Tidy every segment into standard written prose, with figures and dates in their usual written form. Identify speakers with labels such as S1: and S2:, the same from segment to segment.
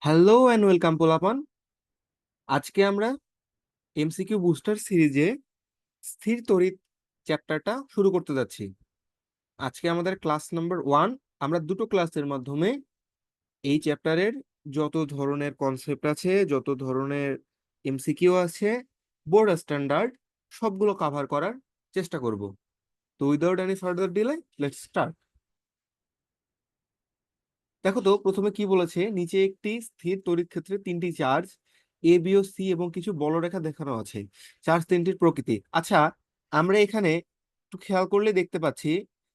S1: Hello and welcome পোলাপান। আজকে আমরা এমসিকিউ বুস্টার সিরিজে স্থির তড়িৎ চ্যাপ্টারটা শুরু করতে যাচ্ছি। আজকে আমাদের ক্লাস নাম্বার 1। আমরা দুটো ক্লাসের মাধ্যমে এই চ্যাপ্টারের যত ধরনের কনসেপ্ট আছে, যত ধরনের এমসিকিউ আছে, বোর্ড স্ট্যান্ডার্ড, সবগুলো কভার করার চেষ্টা করব। তো without any further delay let's start. দেখো তো প্রথমে কি বলেছে, নিচে একটি স্থির তড়িৎ ক্ষেত্রে তিনটি charge A B O C এবং কিছু বলরেখা দেখানো আছে। চার্জ তিনটির প্রকৃতি। আচ্ছা, আমরা এখানে একটু খেয়াল করলে দেখতে পাচ্ছি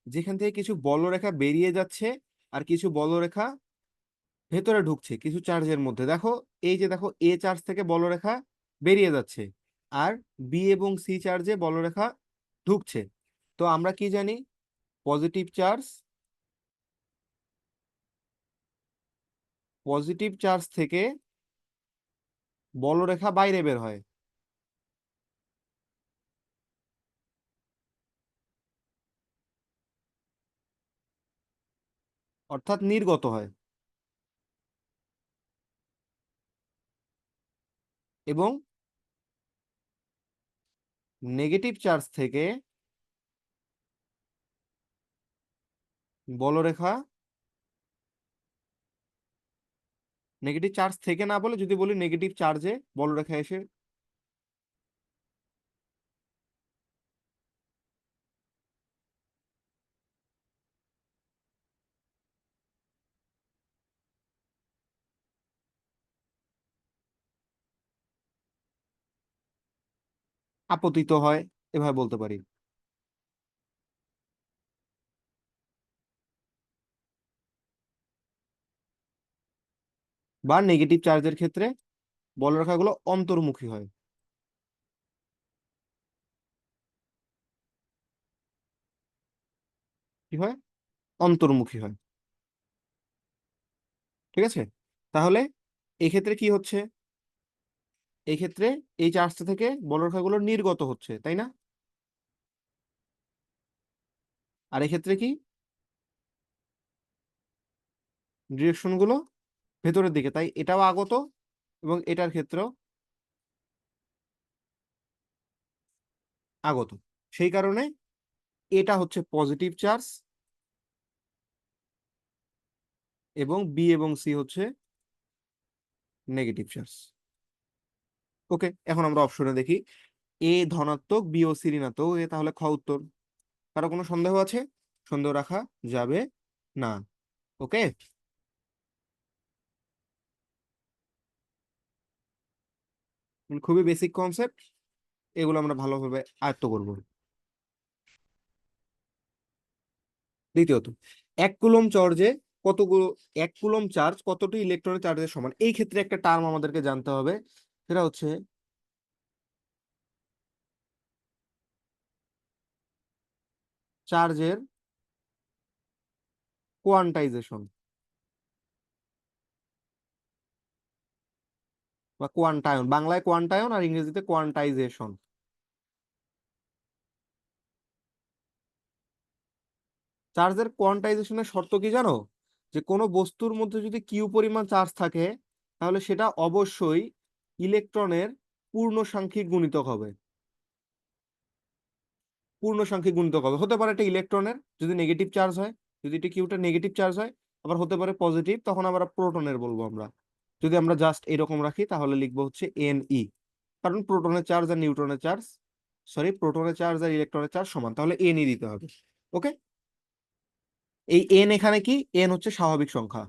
S1: যেখান থেকে কিছু বলরেখা বেরিয়ে যাচ্ছে আর কিছু বলরেখা ভেতরে ঢুকছে কিছু চার্জের মধ্যে। দেখো, এই যে দেখো, এ চার্জ থেকে বলরেখা বেরিয়ে যাচ্ছে আর বি এবং সি চার্জে বলরেখা ঢুকছে। তো আমরা কি জানি, পজিটিভ চার্জ, পজিটিভ চার্জ থেকে বলরেখা বাইরে বের হয়, অর্থাৎ নির্গত হয়। এবং নেগেটিভ চার্জ থেকে বলরেখা, নেগেটিভ চার্জ থেকে না বলে যদি বলি নেগেটিভ চার্জে বলরেখা এসে আপতিত হয়, এভাবে বলতে পারি। বা নেগেটিভ চার্জের ক্ষেত্রে বলরেখাগুলো অন্তর্মুখী হয়। কি হয়? অন্তর্মুখী হয়। ঠিক আছে, তাহলে এই ক্ষেত্রে কি হচ্ছে, এই ক্ষেত্রে এই চার্জটা থেকে বলরেখাগুলো নির্গত হচ্ছে, তাই না? আর এক্ষেত্রে কি, ডিরেকশন গুলো ভেতরের দিকে, তাই এটাও আগত এবং এটার ক্ষেত্রেও আগত। সেই কারণে এটা হচ্ছে পজিটিভ চার্জ এবং বি এবং সি হচ্ছে নেগেটিভ চার্জ। ওকে, এখন আমরা অপশনে দেখি, এ ধনাত্মক বি ও সি ঋণাত্মক, এ তাহলে খ উত্তর। কারো কোনো সন্দেহ আছে? সন্দেহ রাখা যাবে না। ওকে, খুবই বেসিক কনসেপ্ট, এগুলো আমরা ভালোভাবে আয়ত্ত করব। দ্বিতীয়ত, এক কুলম চার্জে কতগুলো, এক কুলম চার্জ কতটি ইলেকট্রনের চার্জের সমান? এই ক্ষেত্রে একটা টার্ম আমাদেরকে জানতে হবে, সেটা হচ্ছে চার্জের কোয়ান্টাইজেশন বা কোয়ান্টায়ন। বাংলায় কোয়ান্টায়ন আর ইংরেজিতে কোয়ান্টাইজেশন। চার্জের কোয়ান্টাইজেশনের শর্ত কি জানো? যে কোনো বস্তুর মধ্যে যদি কিউ পরিমাণ চার্জ থাকে তাহলে সেটা অবশ্যই ইলেকট্রনের পূর্ণ সাংখ্যিক গুণিতক হবে। পূর্ণ সাংখ্যিক গুণিতক হবে, হতে পারে এটা ইলেকট্রনের যদি নেগেটিভ চার্জ হয়, যদি এটা কিউটা নেগেটিভ চার্জ হয়, আবার হতে পারে পজিটিভ, তখন আমরা প্রোটনের বলবো আমরা। যদি আমরা জাস্ট এরকম রাখি তাহলে লিখবো হচ্ছে এন ই, কারণ প্রোটনের চার্জ আর নিউট্রনের চার্জ, সরি, প্রোটনের চার্জ আর ইলেকট্রনের চার্জ সমান, তাহলে এন ই দিতে হবে। ওকে, এই এন এখানে কি, এন হচ্ছে স্বাভাবিক সংখ্যা,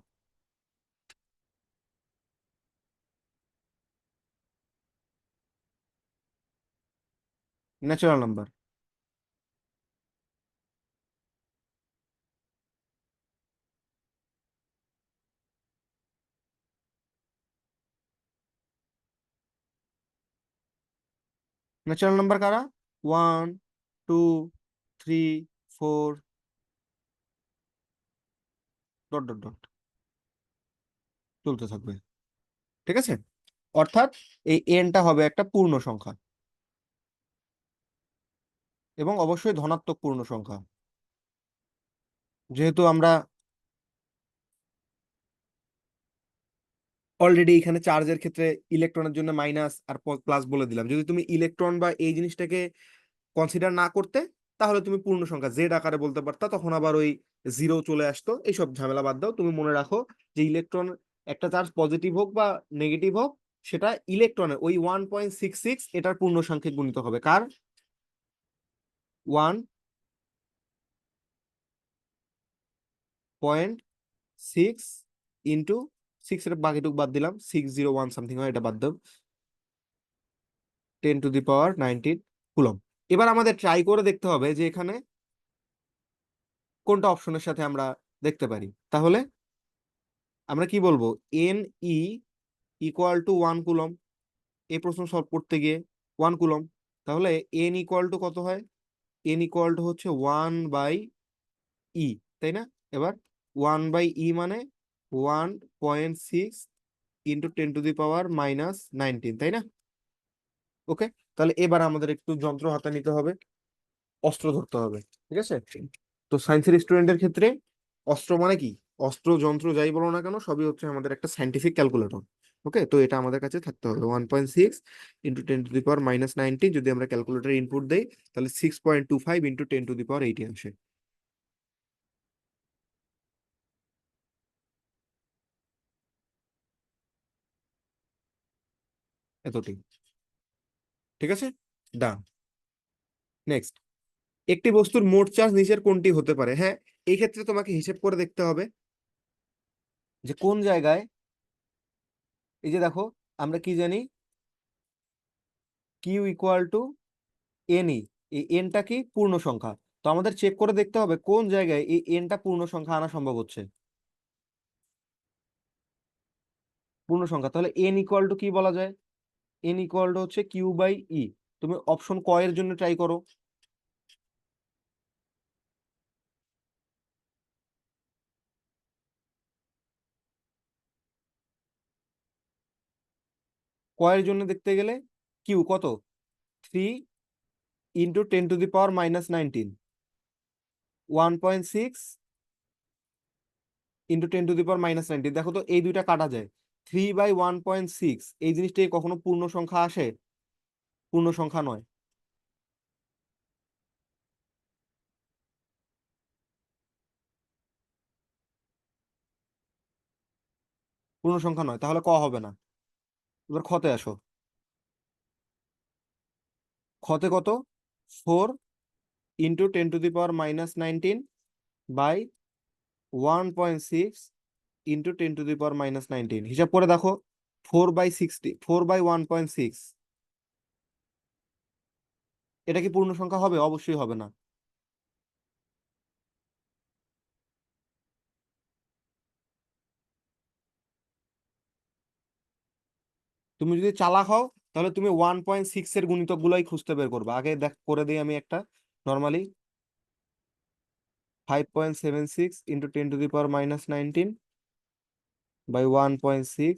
S1: ন্যাচারাল নাম্বার। ন্যাচারাল নাম্বার কারা? 1 2 3 4 ডট ডট ডট চলতে থাকবে। ঠিক আছে, অর্থাৎ এই এনটা হবে একটা পূর্ণ সংখ্যা এবং অবশ্যই ধনাত্মক পূর্ণ সংখ্যা। যেহেতু আমরা অলরেডি এখানে চার্জের ক্ষেত্রে ইলেকট্রনের জন্য মাইনাস আর প্লাস বলে দিলাম। যদি তুমি ইলেকট্রন বা এই জিনিসটাকে কনসিডার না করতে, তাহলে তুমি পূর্ণ সংখ্যা জেড আকারে বলতে পারতা, তখন আবার ওই জিরো চলে আসতো। এইসব ঝামেলা বাদ দাও, তুমি মনে রাখো যে ইলেকট্রন একটা চার্জ পজিটিভ হোক বা নেগেটিভ হোক, সেটা ইলেকট্রনের ওই 1.66 এটার পূর্ণ সংখ্যা গুণিত হবে কার 1.6 ইন্টু 6, এর বাকিটুক বাদ দিলাম, 601 সামথিং হয়, এটা বাদ দাও, 10⁻19 কুলম। এবার আমাদের ট্রাই করে দেখতে হবে যে এখানে কোনটা অপশনের সাথে আমরা দেখতে পারি। তাহলে আমরা কি বলবো, N E equal two 1 coulomb, এই প্রশ্ন সলভ করতে গিয়ে 1 কুলম। তাহলে এন ইকুয়াল টু কত হয়, এন ইকুয়াল টু হচ্ছে 1/E, তাই না? এবার 1/E মানে 1.6 ইন্টু 10⁻−19, তাই না? ওকে, তাহলে এবার আমাদের একটু যন্ত্র হাতে নিতে হবে, অস্ত্র ধরতে হবে, ঠিক আছে? তো সায়েন্সের স্টুডেন্টের ক্ষেত্রে অস্ত্র মানে কি, অস্ত্র যন্ত্র যাই বলো না কেন, সবই হচ্ছে আমাদের একটা সাইন্টিফিক ক্যালকুলেটর। ওকে, তো এটা আমাদের কাছে থাকতে হবে। 1.6 ইন্টু 10⁻−19, যদি আমরা ক্যালকুলেটরে ইনপুট দেই, তাহলে 6.25 ইন্টু 10⁻80 আসে। এতটি, ঠিক আছে, ডান। নেক্সট, একটি বস্তুর মোট চার্জ নিচের কোনটি হতে পারে? হ্যাঁ, এই ক্ষেত্রে তোমাকে হিসেব করে দেখতে হবে যে কোন জায়গায়, এই যে দেখো, আমরা কি জানি, q equal to n e, এই এনটা কি পূর্ণ সংখ্যা। তো আমাদের চেক করে দেখতে হবে কোন জায়গায় এই এনটা পূর্ণ সংখ্যা আনা সম্ভব হচ্ছে। পূর্ণ সংখ্যা, তাহলে এন ইকুয়াল টু কি বলা যায়, এন ইকুয়াল টু হচ্ছে Q/E। তুমি অপশন ক এর জন্য ট্রাই করো। ক এর জন্য দেখতে গেলে কিউ কত, 3 × 10⁻−19, 1.6 ইন্টু 10⁻−19। দেখো তো এই দুইটা কাটা যায়, 3/1.6, এই জিনিসটাই কখনো পূর্ণ সংখ্যা আসে? পূর্ণ সংখ্যা নয়, পূর্ণ সংখ্যা নয়, তাহলে ক হবে না। এবার খতে আসো, খতে কত, 4 × 10⁻−19 বাই 1.6 ইন্টু 10⁻−19, হিসাব করে দেখো, 4/60, 4/1.6, এটা কি পূর্ণ সংখ্যা হবে? অবশ্যই হবে না। তুমি যদি চালাক হও, তাহলে তুমি 1.6 এর গুণিতক গুলাই খুঁজতে বের করবে। আগে দেখ করে দিই আমি একটা, নর্মালি 5.76 ইন্টু 10⁻−19 বাই 1.6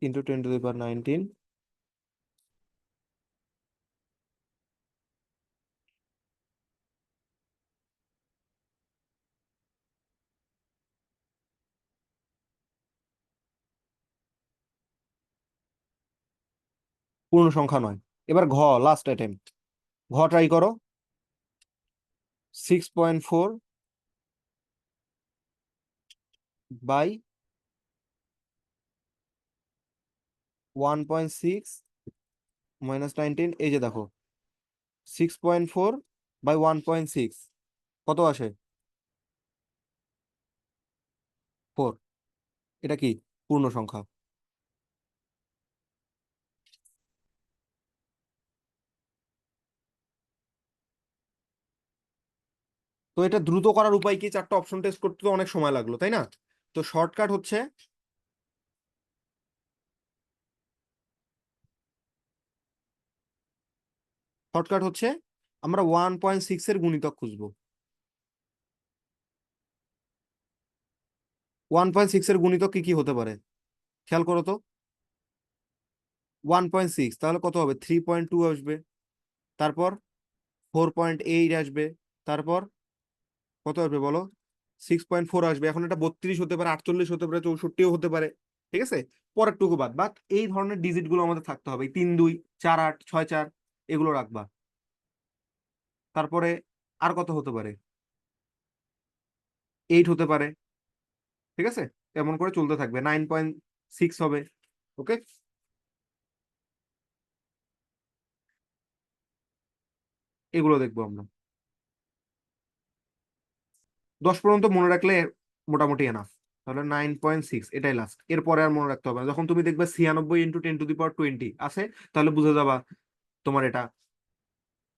S1: ইন্টু 10⁻19, পূর্ণ সংখ্যা নয়। এবার ঘ, লাস্ট অ্যাটেম্প, ঘ ট্রাই করো। 6.4 বাই 1.6 - 19, এই যে দেখো, 6.4/1.6 কত আসে, 4। এটা কি পূর্ণ সংখ্যা। তো এটা দ্রুত করার উপায় কি, চারটা অপশন টেস্ট করতে তো অনেক সময় লাগলো, তাই না? তো শর্টকাট হচ্ছে, শর্টকাট হচ্ছে আমরা 1.6 এর গুণিতক খুঁজবো। 1.6 এর গুণিতক কি কি হতে পারে, খেয়াল করো তো। 1.6 তাহলে কত হবে, 3.2 আসবে, তারপর 4.8 আসবে, তারপর কত আসবে বলো, 6.4 আসবে। এখন এটা 32 হতে পারে, 48 হতে পারে, 64ও হতে পারে। ঠিক আছে, পরের টুকু বাদ বাদ এই ধরনের ডিজিট গুলো আমাদের থাকতে হবে, 3 2 4 8 6 4 এগুলো রাখবা। তারপরে আর কত হতে পারে, 8 হতে পারে। ঠিক আছে, এমন করে চলতে থাকবে, 9.6 হবে। ওকে, এগুলো দেখবো আমরা। 10 পর্যন্ত মনে রাখলে মোটামুটি এনাফ। তাহলে 9.6 এটাই লাস্ট, এরপরে আর মনে রাখতে হবে না। যখন তুমি দেখবে 96 × 10⁻20 আছে, তাহলে বুঝে যাবা তোমার এটা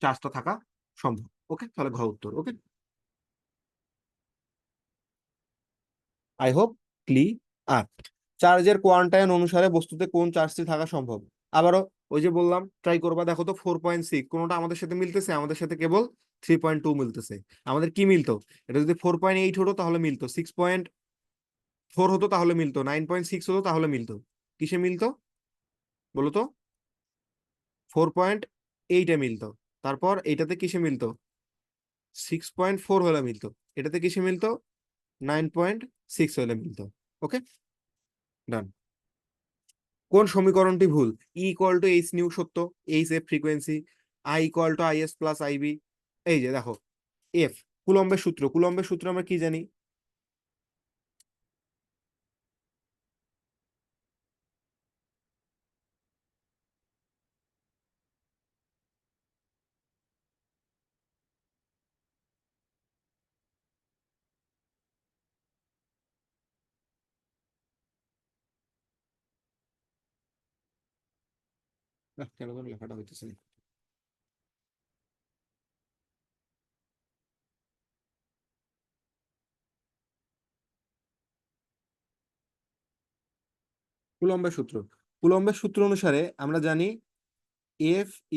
S1: চার্জটা থাকা সম্ভব। ওকে, তাহলে ঘ উত্তর। ওকে, আই হোপ ক্লিয়ার। চার্জের কোয়ান্টায়ন অনুসারে বস্তুতে কোন চার্জটি থাকা সম্ভব। আবারও ওই যে বললাম, ট্রাই করবা, দেখো তো 4.6 কোনোটা আমাদের সাথে মিলতেছে, আমাদের সাথে কেবল 3.2 মিলতেছে। আমাদের কি মিলতো, এটা যদি 4.8 হতো তাহলে মিলতো, 6.4 হতো তাহলে মিলতো, 9.6 হতো তাহলে মিলতো। কিসে মিলতো বলো তো? 4.8-এ মিলতো। তারপর এইটাতে কিসে মিলতো? 6.4 হলে মিলতো। এটাতে কিসে মিলতো? 9.6 হলে মিলতো। ওকে, ডান। কোন সমীকরণটি ভুল? E = h নিউ সত্য, H F frequency, I = is + IB। এই যে দেখো, এফ কুলম্বের সূত্র, কুলম্বের সূত্র আমরা কি জানি? কেন যেন লেখাটা হইতেছে না। কুলম্বের সূত্র, কুলম্বের সূত্র অনুসারে আমরা জানি F =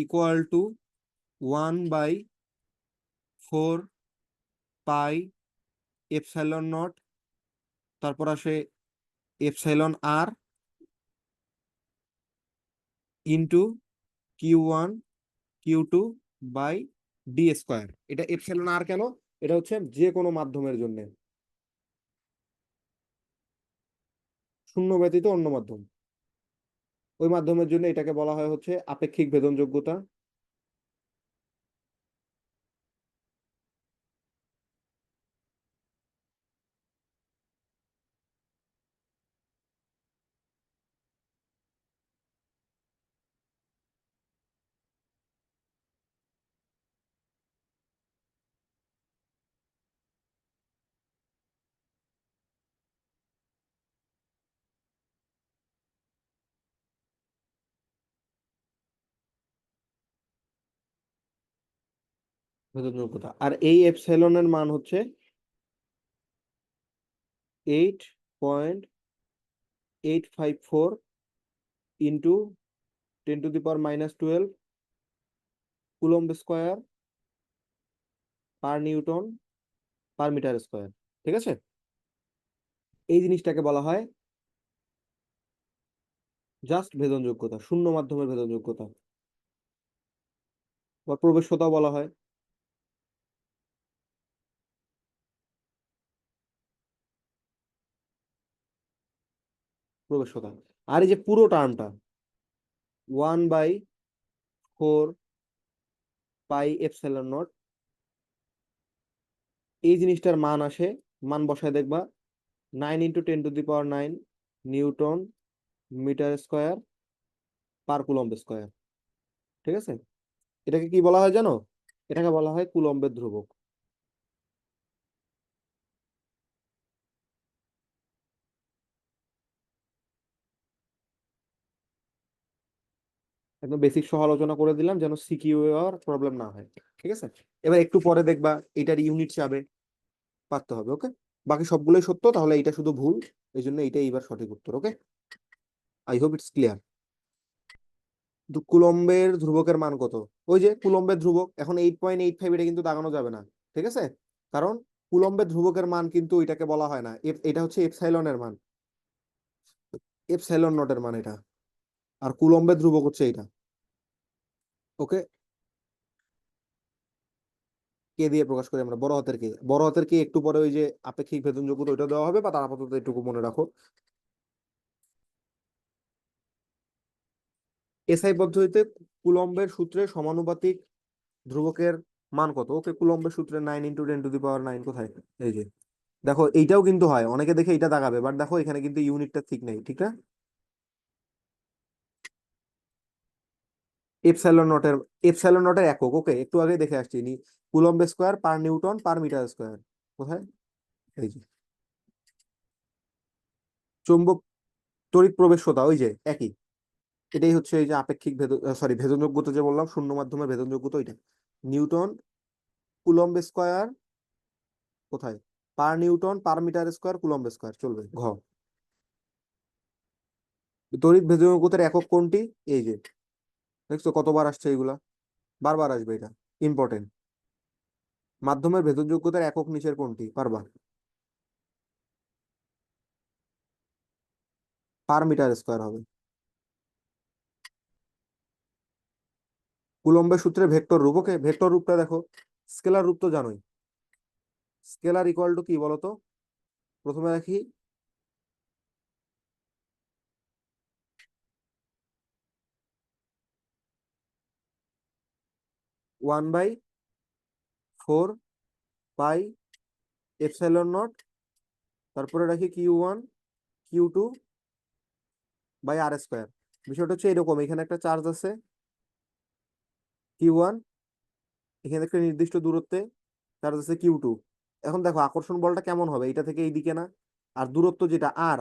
S1: 1/4 পাই এপসাইলন নট, তারপর আসে এপসাইলন ইন্টু Q1 Q2/d²। এটা এপসাইলন কেন? এটা হচ্ছে যে কোনো মাধ্যমের জন্য, শূন্য ব্যতীত অন্য মাধ্যম, ওই মাধ্যমের জন্য এটাকে বলা হয় হচ্ছে আপেক্ষিক ভেদনযোগ্যতা। ভেদনযোগ্যতা, আর এই এপসাইলনের মান হচ্ছে 8.854 into 10⁻⁻12 coulomb square per Newton per metre square. ঠিক আছে, এই জিনিসটাকে বলা হয় জাস্ট ভেদনযোগ্যতা, শূন্য মাধ্যমের ভেদনযোগ্যতা, বা প্রবেশ্যতাও বলা হয়। প্রবেশ্যতা। আর এই যে পুরো টার্মটা 1/4 পাই এপসাইলন নট, এই জিনিসটার মান আসে, মান বসায় দেখবা 9 × 10⁻⁹ newton metre square per coulomb square. ঠিক আছে, এটাকে কি বলা হয় জানো? এটাকে বলা হয় কুলম্বের ধ্রুবক। একদম বেসিক সহ আলোচনা করে দিলাম যেন সিকিউ আর প্রবলেম না হয়। ঠিক আছে, এবার একটু পরে দেখবা এটার ইউনিট চাবে, পারতে হবে। ওকে, বাকি সবগুলোই সত্য, তাহলে এটা শুধু ভুল, এই জন্য এইটাই এবার সঠিক উত্তর। ওকে, আই হোপ ইটস ক্লিয়ার। কুলম্বের ধ্রুবকের মান কত? ওই যে কুলম্বের ধ্রুবক, এখন 8.85, এটা কিন্তু দাগানো যাবে না। ঠিক আছে, কারণ কুলম্বের ধ্রুবকের মান কিন্তু এটাকে বলা হয় না, এটা হচ্ছে এপসাইলনের মান, এপসাইলন নটের মান এটা, আর কুলম্বের ধ্রুবক হচ্ছে এটা। ওকে, কে দিয়ে প্রকাশ করি আমরা? বড় হাতের কে, বড় হাতের কে একটু পরে ওই যে আপেক্ষিক ভেদনযোগ্যতা ওইটা দেওয়া হবে, বা তার আপাতত এটুকু মনে রাখো। এসআই পদ্ধতিতে কুলম্বের সূত্রে সমানুপাতিক ধ্রুবকের মান কত? ওকে, কুলম্বের সূত্রে 9 × 10⁹ কোথায়? এই যে দেখো, এইটাও কিন্তু হয়, অনেকে দেখে এটা দাগাবে, বাট দেখো এখানে কিন্তু ইউনিটটা ঠিক নেই, ঠিক না? এপসাইলন নটের একক, ওকে, একটু আগে দেখে আসছি coulomb square per Newton per metre square. কোথায়? এই যে চৌম্বক তড়িৎ প্রবেশ্যতা, ওই যে একই, এটাই হচ্ছে এই যে আপেক্ষিক ভেদনযোগ্যতা, যে বললাম শূন্য মাধ্যমের ভেদনযোগ্যতা, ওইটা নিউটন কুলম্ব স্কোয়ার কোথায়, per Newton per metre square coulomb square, চলবে। তড়িৎ ভেদনযোগ্যতার একক কোনটি? এই যে দেখছো কতবার আসছে এগুলা, বারবার আসবে, এটা ইম্পর্টেন্ট। মাধ্যমের ভেদনযোগ্যতার একক নিচের কোনটি, পারবা? পার মিটার স্কোয়ার হবে। কুলম্বের সূত্রে ভেক্টর রূপ, ওকে, ভেক্টর রূপটা দেখো, স্কেলার রূপ তো জানোই, স্কেলার ইকুয়াল টু কি বলতো? প্রথমে রাখি 1/4 পাই এপসাইলন নট, তারপরে রাখি Q1 Q2/r²। বিষয়টা হচ্ছে এরকম, এখানে একটা চার্জ আছে Q1, এখানে একটা নির্দিষ্ট দূরত্বে চার্জ আছে Q2। এখন দেখো আকর্ষণ বলটা কেমন হবে, এটা থেকে এইদিকে না, আর দূরত্ব যেটা আর,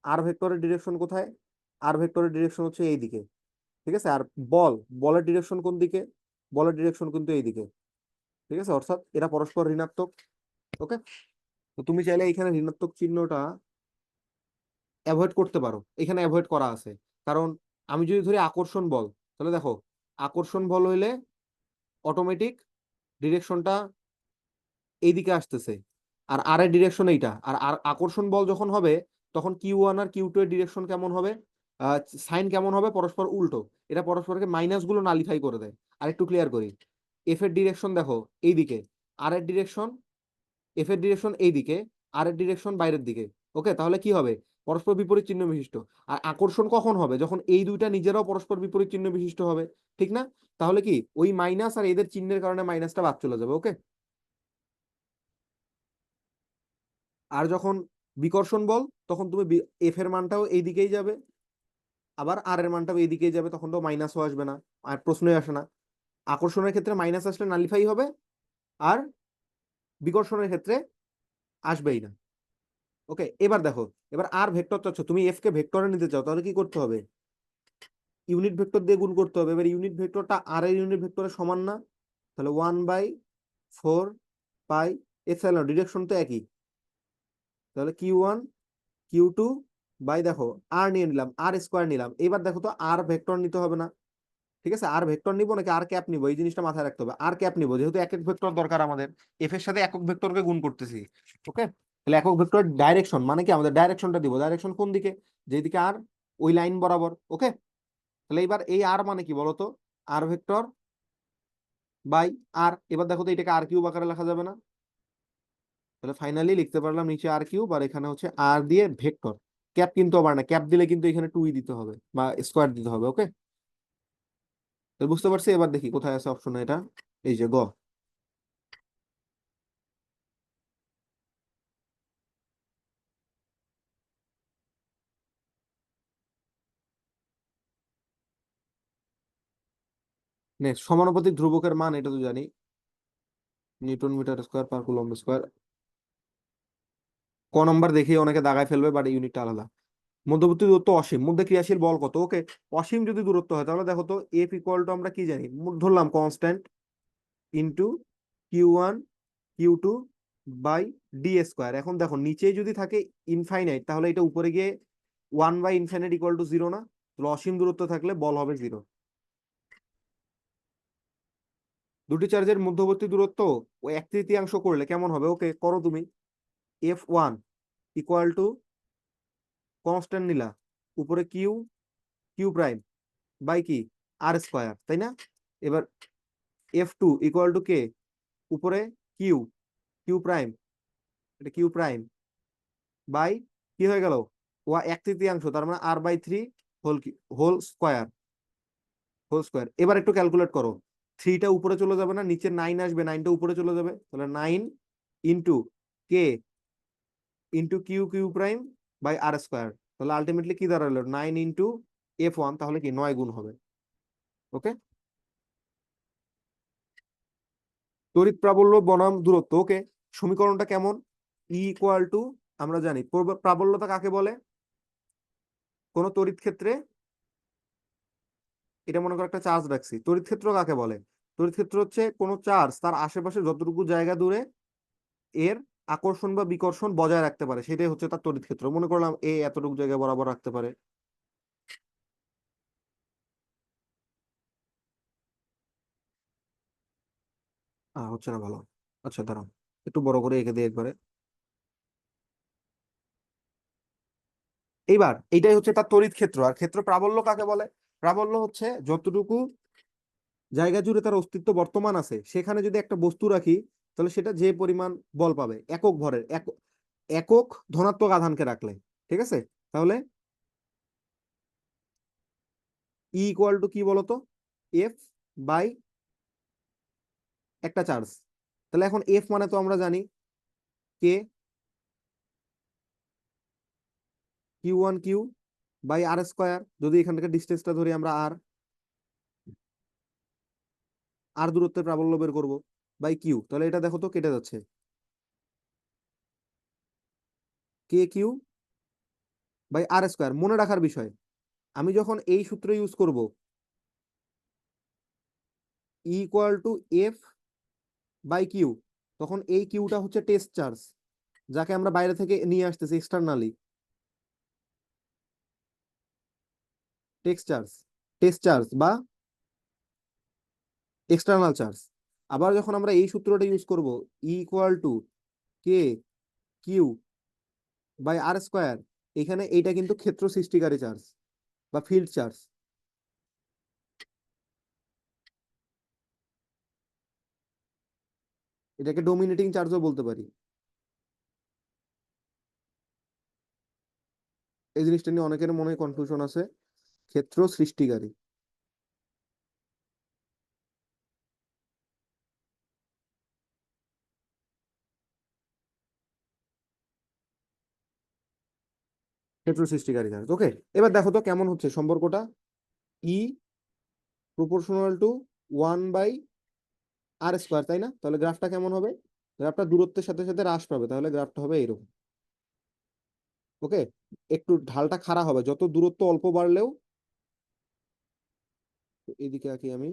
S1: আর ভেক্টরের ডিরেকশন কোথায়? আর ভেক্টরের ডিরেকশন হচ্ছে এইদিকে, ঠিক আছে? আর বলের ডিরেকশন কোন দিকে? বলের ডিরেকশন কিন্তু এইদিকে, ঠিক আছে? অর্থাৎ এরা পরস্পর ঋণাত্মক। ওকে, তো তুমি চাইলে এখানে ঋণাত্মক চিহ্নটা অ্যাভয়েড করতে পারো, এখানে অ্যাভয়েড করা আছে, কারণ আমি যদি ধরি আকর্ষণ বল, তাহলে দেখো আকর্ষণ বল হইলে অটোমেটিক ডিরেকশনটা এইদিকে আসতেছে, আর আর এর ডিরেকশন এইটা, আর আর আকর্ষণ বল যখন হবে, তখন Q1 আর Q2 এর ডিরেকশন কেমন হবে, সাইন কেমন হবে, পরস্পর উল্টো। এটা পরস্পরকে মাইনাস গুলো নালিফাই করে দেয়। আর একটু ক্লিয়ার করি, এফ এর ডিরেকশন দেখো এইদিকে, আর এর ডিরেকশন, এফ এর ডিরেকশন এইদিকে, আর এর ডিরেকশন বাইরের দিকে। ওকে, তাহলে কি হবে? পরস্পর বিপরীত চিহ্ন বিশিষ্ট। আর আকর্ষণ কখন হবে? যখন এই দুইটা নিজেরাও পরস্পর বিপরীত চিহ্ন বিশিষ্ট হবে, ঠিক না? তাহলে কি ওই মাইনাস আর এদের চিহ্নের কারণে মাইনাসটা বাদ চলে যাবে। ওকে, আর যখন বিকর্ষণ বল, তখন তুমি এফ এর মানটাও এইদিকেই যাবে, আবার আর এর মানটাও এইদিকেই যাবে, তখন তো মাইনাসও আসবে না, আর প্রশ্নই আসে না। আকর্ষণের ক্ষেত্রে মাইনাস আসলে নালিফাই হবে, আর বিকর্ষণের ক্ষেত্রে আসবেই না। ওকে, এবার দেখো, এবার আর ভেক্টর চাচ্ছ তুমি, এফ কে ভেক্টরে নিতে চাও, তাহলে কি করতে হবে? ইউনিট ভেক্টর দিয়ে গুণ করতে হবে। এবার ইউনিট ভেক্টরটা আর এর ইউনিট ভেক্টরের সমান না, তাহলে 1/4 পাই ডিরেকশন তো একই, তাহলে Q1 Q2 দেখো আর নিয়ে নিলাম, আর স্কোয়ার নিলাম। এবার দেখো তো আর ভেক্টর নিতে হবে না, ঠিক আছে? আর ভেক্টর নিবো নাকি আর ক্যাপ নিবো, এই জিনিসটা মাথায় রাখতে হবে। আর ক্যাপ নিবো, যেহেতু একক ভেক্টর দরকার আমাদের, এফ এর সাথে একক ভেক্টরকে গুণ করতেছি। ওকে, তাহলে একক ভেক্টর ডাইরেকশন মানে কি, আমাদের ডাইরেকশনটা দিব, ডাইরেকশন কোন দিকে, যেদিকে আর, ওই লাইন বরাবর। ওকে, তাহলে এবার এই আর মানে কি বলতো? আর ভেক্টর বাই আর। এবার দেখো তো এটাকে আর কিউব আকারে লেখা যাবে না? তাহলে ফাইনালি লিখতে পারলাম নিচে আর কিউব, আর এখানে হচ্ছে আর দিয়ে ভেক্টর, ক্যাপ কিন্তু আবার না, ক্যাপ দিলে কিন্তু এখানে 2 দিতে হবে বা স্কোয়ার দিতে হবে। ওকে, তো বুঝতে পারছি। এবার দেখি কোথায় আছে অপশন, এটা এই যে নেক্সট, সমানুপাতিক ধ্রুবকের মান, এটা তো জানি, Newton metre square per coulomb square. Number দেখে অনেকে দাগায় ফেলবে, বাট ইউনিটটা আলাদা। মধ্যবর্তী দূরত্ব অসীম, মধ্যে ক্রিয়াশীল বল কত? ওকে, অসীম যদি দূরত্ব হয়, তাহলে দেখো তো এফ ইকুয়াল টু আমরা কি জানি, ধরলাম কনস্ট্যান্ট ইন্টু Q1 Q2/d²। এখন দেখো নিচে যদি থাকে ইনফাইনাইট, তাহলে এটা উপরে গিয়ে 1/∞=0 না? তাহলে অসীম দূরত্ব থাকলে বল হবে 0। দুটি চার্জের মধ্যবর্তী দূরত্ব ও 1/3 করলে কেমন হবে? ওকে, করো তুমি। F1 = কনস্ট্যান্ট নিলা, উপরে Q প্রাইম কি r², তাই না? এবার F2 = কে, উপরে কিউ, Q প্রাইম, এটা Q প্রাইম বাই কি হয়ে গেল, 1/3, তার মানে r/3 whole square. Whole square. এবার একটু ক্যালকুলেট করো, থ্রিটা উপরে চলে যাবে না, নিচে নাইন আসবে, নাইনটা উপরে চলে যাবে, তাহলে nine into k into q q prime by r square, তাহলে আলটিমেটলি কি দাঁড়ালো, নাইন ইন্টু F1, তাহলে কি 9 গুণ হবে। ওকে, তড়িৎ প্রাবল্য বনাম দূরত্ব। ওকে, সমীকরণটা কেমন, ই ইকুয়াল টু, আমরা জানি প্রাবল্যতা কাকে বলে, কোন তড়িৎ ক্ষেত্রে, এটা মনে করো একটা চার্জ রাখছি, তড়িৎ ক্ষেত্র কাকে বলে, তড়িৎ ক্ষেত্র হচ্ছে কোন চার্জ তার আশেপাশে যতটুকু জায়গা দূরে এর আকর্ষণ বা বিকর্ষণ বজায় রাখতে পারে, সেটাই হচ্ছে তার তড়িৎ ক্ষেত্র। মনে করলাম এ এতটুকু জায়গা বরাবর রাখতে পারে। হচ্ছে না ভালো, আচ্ছা দাঁড়াও, একটু বড় করে এঁকে দিই একবারে। এইবার এইটাই হচ্ছে তার তড়িৎ ক্ষেত্র। আর ক্ষেত্র প্রাবল্য কাকে বলে, প্রাবল্য হচ্ছে যতটুকু জায়গা জুড়ে তার অস্তিত্ব বর্তমান আছে, সেখানে যদি একটা বস্তু রাখি, তাহলে সেটা যে পরিমাণ বল পাবে একক ভরের, একক ধনাত্মক আধানকে রাখলে, ঠিক আছে। তাহলে ই ইকুয়াল টু কি বলতো, এফ বাই একটা চার্জ। তাহলে এখন এফ মানে তো আমরা জানি k, q one q by r square, যদি এখান থেকে ডিস্টেন্সটা ধরি আমরা আর, আর দূরত্বের প্রাবল্য বের করবো বাই কিউ, তাহলে এটা দেখো তো কেটে যাচ্ছে, k q by r square. মনে রাখার বিষয়, আমি যখন এই সূত্র ইউজ করব, equal to F by q, তখন এই কিউটা হচ্ছে টেস্ট চার্জ, যাকে আমরা বাইরে থেকে নিয়ে আসতেছি externally, text charge, test charge বা এক্সটার্নাল চার্জ। আবার যখন আমরা এই সূত্রটা ইউজ করব, equal to k q by r square, এখানে এইটা কিন্তু ক্ষেত্র সৃষ্টিকারী চার্জ বা ফিল্ড চার্জ, এটাকে ডোমিনেটিং চার্জও বলতে পারি। এই জিনিসটা নিয়ে অনেকের মনে কনফিউশন আছে, ক্ষেত্র সৃষ্টিকারী, ক্ষেত্র সৃষ্টিকারী চার্জ। ওকে, এবার দেখো তো কেমন হচ্ছে সম্পর্কটা, E proportional to 1 by r square, তাই না? তাহলে গ্রাফটা কেমন হবে, গ্রাফটা দূরত্বের সাথে সাথে হ্রাস পাবে, তাহলে গ্রাফটা হবে এরকম। ওকে, একটু ঢালটা খাড়া হবে, যত দূরত্ব অল্প বাড়লেও, এদিকে আঁকি আমি,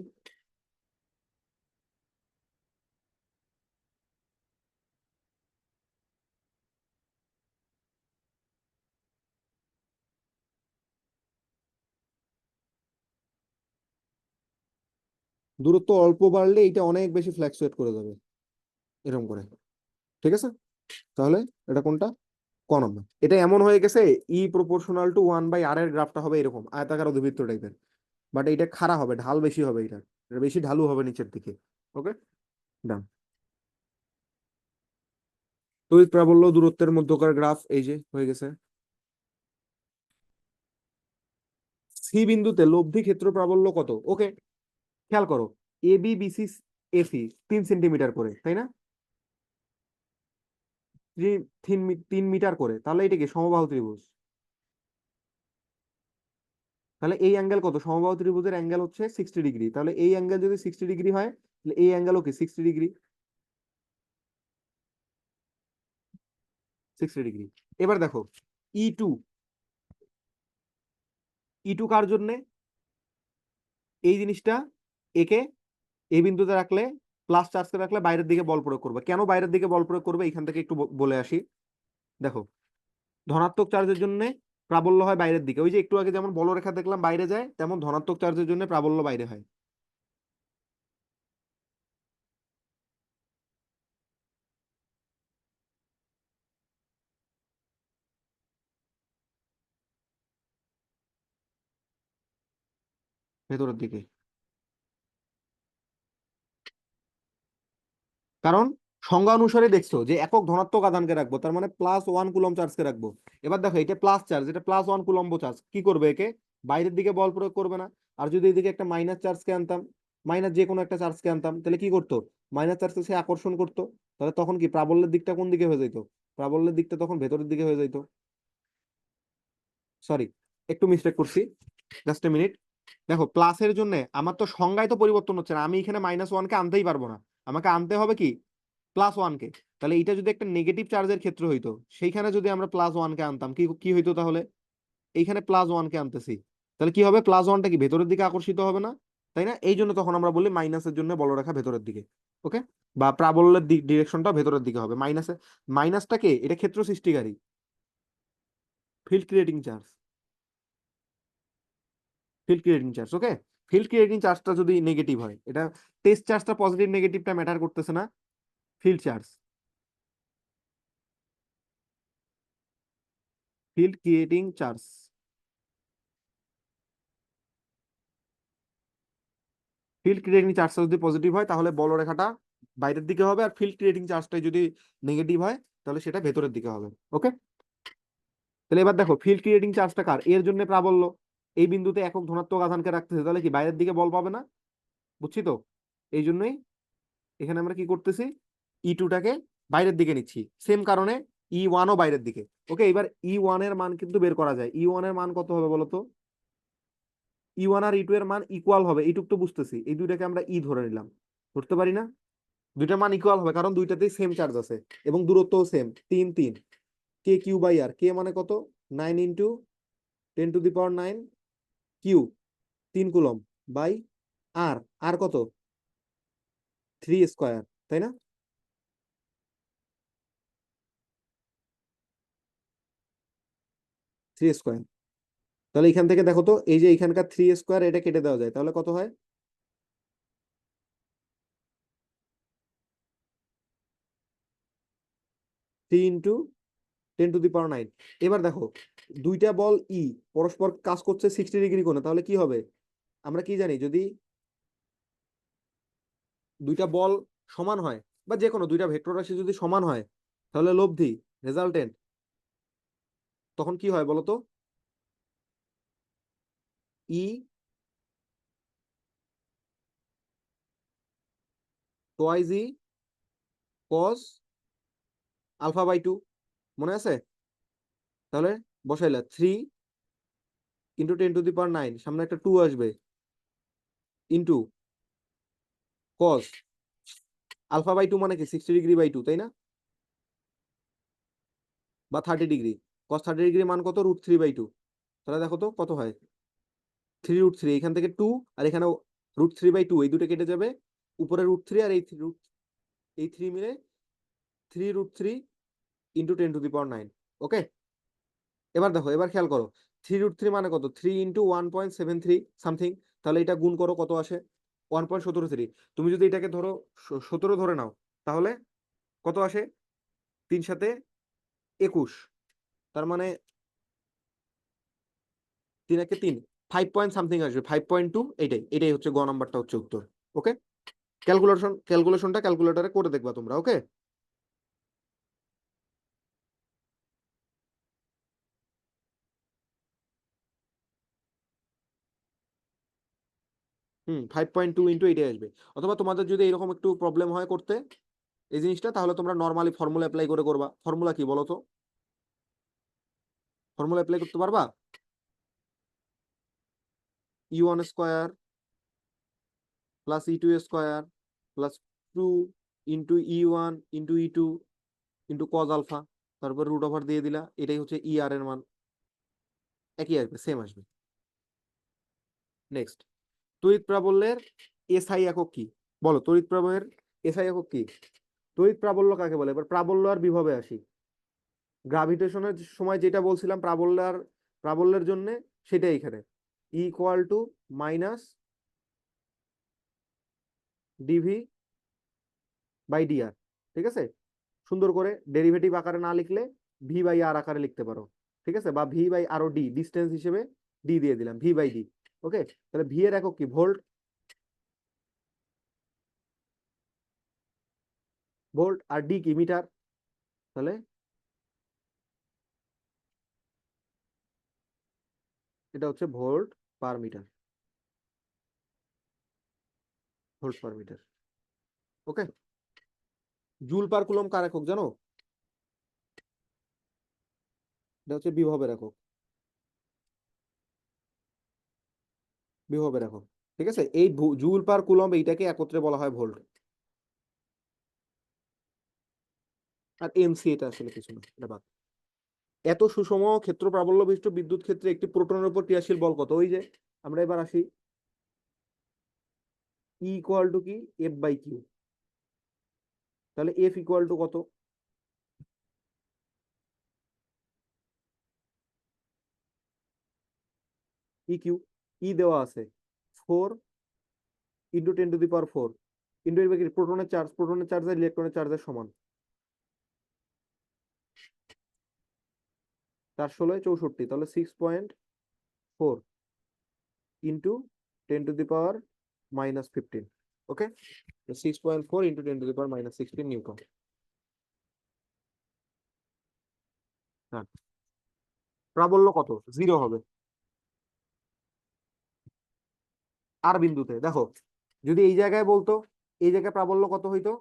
S1: দূরত্ব অল্প বাড়লে এটা অনেক বেশি ফ্ল্যাকচুয়েট করে যাবে, এরকম করে, ঠিক আছে। তাহলে এটা কোনটা, ক নম্বর, এটা এমন হয়ে গেছে, ই প্রপোর্শনাল টু 1 বাই আর এর গ্রাফটা হবে এরকম আয়তাকার অধিবৃত্ত টাইপের, বাট এটা খাড়া হবে, ঢাল বেশি হবে, এটা বেশি ঢালু হবে নিচের দিকে। ওকে, ডান। তড়িৎ প্রাবল্য দূরত্বের মধ্যকার গ্রাফ এই যে হয়ে গেছে। সি বিন্দুতে লব্ধি ক্ষেত্র প্রাবল্য কত, ওকে, খেয়াল করো, A B BC AC 3 centimetre করে, তাই না, 3 মিটার করে, তাহলে এটা কি সমবাহু ত্রিভুজ, তাহলে এই অ্যাঙ্গেল কত, সমবাহু ত্রিভুজের অ্যাঙ্গেল হচ্ছে 60 ডিগ্রি, তাহলে এই অ্যাঙ্গেল যদি 60 ডিগ্রি হয়, তাহলে এই অ্যাঙ্গেলও কি 60 ডিগ্রি, 60 ডিগ্রি। এবার দেখো ই টু, ই টু কার জন্য, এই জিনিসটা একে এই বিন্দুতে রাখলে, প্লাস চার্জকে রাখলে বাইরের দিকে বল প্রয়োগ করবে, কেন বাইরের দিকে বল প্রয়োগ করবে এখান থেকে একটু বলে আসি। দেখো, ধনাত্মক চার্জের জন্য প্রাবল্য হয় বাইরের দিকে, ওই যে একটু আগে যেমন বলরেখা দেখলাম বাইরে যায়, তেমন ধনাত্মক চার্জের জন্য প্রাবল্য বাইরে হয়। ভেতরের দিকে, কারণ সংজ্ঞা অনুসারে দেখছো যে একক ধনাত্মক আধানকে রাখবো, তার মানে +1 কুলম্ব চার্জকে রাখবো। এবার দেখো এটা প্লাস চার্জ, এটা +1 কুলম্ব চার্জ, কি করবে একে, বাইরের দিকে বল প্রয়োগ করবে না, আর যদি এদিকে একটা মাইনাস চার্জকে আনতাম, মাইনাস যে কোনো একটা চার্জকে আনতাম, তাহলে কি করতো? মাইনাস চার্জকে সে আকর্ষণ করতো। তাহলে তখন কি প্রাবল্যের দিকটা কোন দিকে হয়ে যেত? প্রাবল্যের দিকটা তখন ভেতরের দিকে হয়ে যেত। সরি, একটু মিস্টেক করছি, জাস্ট এ মিনিট। দেখো প্লাসের জন্য আমার তো সংজ্ঞায় তো পরিবর্তন হচ্ছে না, আমি এখানে -1 কে আনতেই পারবো না, আমাকে আনতে হবে কি +1 কে। তাহলে এটা যদি একটা নেগেটিভ চার্জের ক্ষেত্র হইতো, সেইখানে যদি আমরা +1 কে আনতাম, কি কি হইতো তাহলে? এইখানে +1 কে আনতেছি, তাহলে কি হবে? +1টা কি ভেতরের দিকে আকর্ষিত হবে না? তাই না? এই জন্য তখন আমরা বলি মাইনাসের জন্য বলরেখা ভেতরের দিকে। ওকে, বা প্রাবল্যের দিক ডিরেকশনটা ভেতরের দিকে হবে। মাইনাসে, মাইনাসটাকে এটা ক্ষেত্র সৃষ্টিকারী, field creating charge, field creating charge. Okay, field creating চার্জটা যদি নেগেটিভ হয়, এটা টেস্ট চার্জটা পজিটিভ নেগেটিভটা ম্যাটার করতেছে না, field charge, field creating charge, field creating চার্জটা যদি পজিটিভ হয় তাহলে বলরেখাটা বাইরের দিকে হবে, আর ফিল্ড ক্রিয়েটিং চার্জটা যদি নেগেটিভ হয় তাহলে সেটা ভেতরের দিকে হবে। ওকে, তাহলে এবার দেখো ফিল্ড ক্রিয়েটিং চার্জটা কার, এর জন্য প্রাবল্য, এই বিন্দুতে একক ধনাত্মক আধানকে রাখতেছে, তাহলে কি বাইরের দিকে বল পাবে না? বুঝছি তো? এই জন্যই এখানে আমরা কি করতেছি, E2টাকে বাইরের দিকে নিচ্ছি, সেম কারণে E1ও বাইরের দিকে। ওকে, এবার E1 এর মান কিন্তু বের করা যায়। E1 এর মান কত হবে বলতো? E1 আর E2 এর মান ইকুয়াল হবে, এইটুক তো বুঝতেছি, এই দুইটাকে আমরা ই ধরে নিলাম, ধরতে পারি না? দুইটার মান ইকুয়াল হবে কারণ দুইটাতেই সেম চার্জ আছে এবং দূরত্বও same, 3 3। K q by r, কে মানে কত? 9 × 10⁹ কিউ, 3 কুলম, বাই আর, আর কত? 3 স্কোয়ার, তাই না? 3 স্কোয়ার। তাহলে এখান থেকে দেখো তো, এই যে এখানকার 3 স্কোয়ার, এটা কেটে দেওয়া যায়, তাহলে কত হয়? 3 × 10⁹ এবার দেখো দুইটা বল পরস্পর কাজ করছে 60 ডিগ্রি কোণে, তাহলে কি হবে? আমরা কি জানি, যদি দুইটা বল সমান হয়, বা যে কোনো দুইটা ভেক্টর রাশি যদি সমান হয়, তাহলে লব্ধি, রেজাল্টেন্ট, তখন কি হয় বলতো? ই টোয়াইজ ই কস α/2, মনে আছে? তাহলে বসাইলা 3 × 10⁹, সামনে একটা 2 আসবে, ইন্টু কস α/2 মানে কি 60 ডিগ্রি/2, তাই না? বা 30 ডিগ্রি, cos 30 ডিগ্রি মান কত? √3/2। তাহলে দেখো তো কত হয়, 3√3, এখান থেকে 2, আর এখানে √3/2, এই দুটো কেটে যাবে, উপরে √3 আর এই 3 মিলে 3√3 × 10⁹। ওকে, এবার দেখো, এবার খেয়াল করো, 3√3 মানে কত? 3 × 1.73 সামথিং, তাহলে এটা গুণ করো, কত আসে? 1.173। তুমি যদি এটাকে ধরো 17 ধরে নাও, তাহলে কত আসে? 3 × 7 = 21, তার মানে 3 × 1 = 3, 5 পয়েন্ট সামথিং আসবে, 5.2, এটাই এটাই হচ্ছে গ নাম্বারটা হচ্ছে উত্তর। ওকে, ক্যালকুলেশনটা ক্যালকুলেটরে করে দেখবা তোমরা। ওকে, 5.2 ইন্টু এইটাই আসবে। অথবা তোমাদের যদি এরকম একটু প্রবলেম হয় করতে এই জিনিসটা, তাহলে তোমরা নর্মালি ফর্মুলা অ্যাপ্লাই করে করবা। ফর্মুলা কি বলো তো? ফর্মুলা অ্যাপ্লাই করতে পারবা? E1 square plus E2 square plus 2 × E1 × E2 into cos alpha, তারপর √ওভার দিয়ে দিলা, এটাই হচ্ছে ER এর মান, একই আসবে, সেম আসবে। নেক্সট, তড়িৎ প্রাবল্যের এসআই একক কি? বলো, তড়িৎ প্রাবল্যের এসআই একক কি? তড়িৎ প্রাবল্য কাকে বলে? এবার প্রাবল্য আর বিভবে আসি। গ্রাভিটেশনের সময় যেটা বলছিলাম প্রাবল্যের জন্য, সেটাই এখানে E = -dv/dr। ঠিক আছে, সুন্দর করে ডেরিভেটিভ আকারে না লিখলে v/r আকারে লিখতে পারো। ঠিক আছে, বা v/r/d ডিস্টেন্স হিসেবে ডি দিয়ে দিলাম, v/d। ওকে, তাহলে ভি এর একক কি? ভোল্ট, ভোল্ট, আর ডি কি? মিটার। তাহলে এটা হচ্ছে volt per metre. Volt per metre. Okay, joule per coulomb কার একক জানো? এটা হচ্ছে বিভবের একক। বিভবের একক। ঠিক আছে, এই জুল পার কুলম এইটাকে একত্রে বলা হয় ভোল্ট। আর এমসি এটা আসলে কিছু না, এটা বাদ। এত সুষম ক্ষেত্র প্রাবল্য বিশিষ্ট বিদ্যুৎ ক্ষেত্রে একটি প্রোটনের উপর ক্রিয়াশীল বল কত? ওই যে আমরা এবার আসি, ই ইকুয়াল টু কি, এফ বাই কিউ। তাহলে এফ ইকুয়াল টু কত? E Q. ই দেওয়া আছে 4 × 10⁴ ইন্টু এর কি, প্রোটনের চার্জ আর ইলেকট্রনের চার্জের সমান। 4 × 16 = 64, তাহলে 6.4 ইন্টু 10⁻⁻15। ওকে, 6.4 ইন্টু 10⁻⁻16 নিউটন। হ্যাঁ, প্রাবল্য কত? 0 হবে। আর বিন্দুতে দেখো, যদি এই জায়গায় বলতো, এই জায়গায় প্রাবল্য কত হইতো?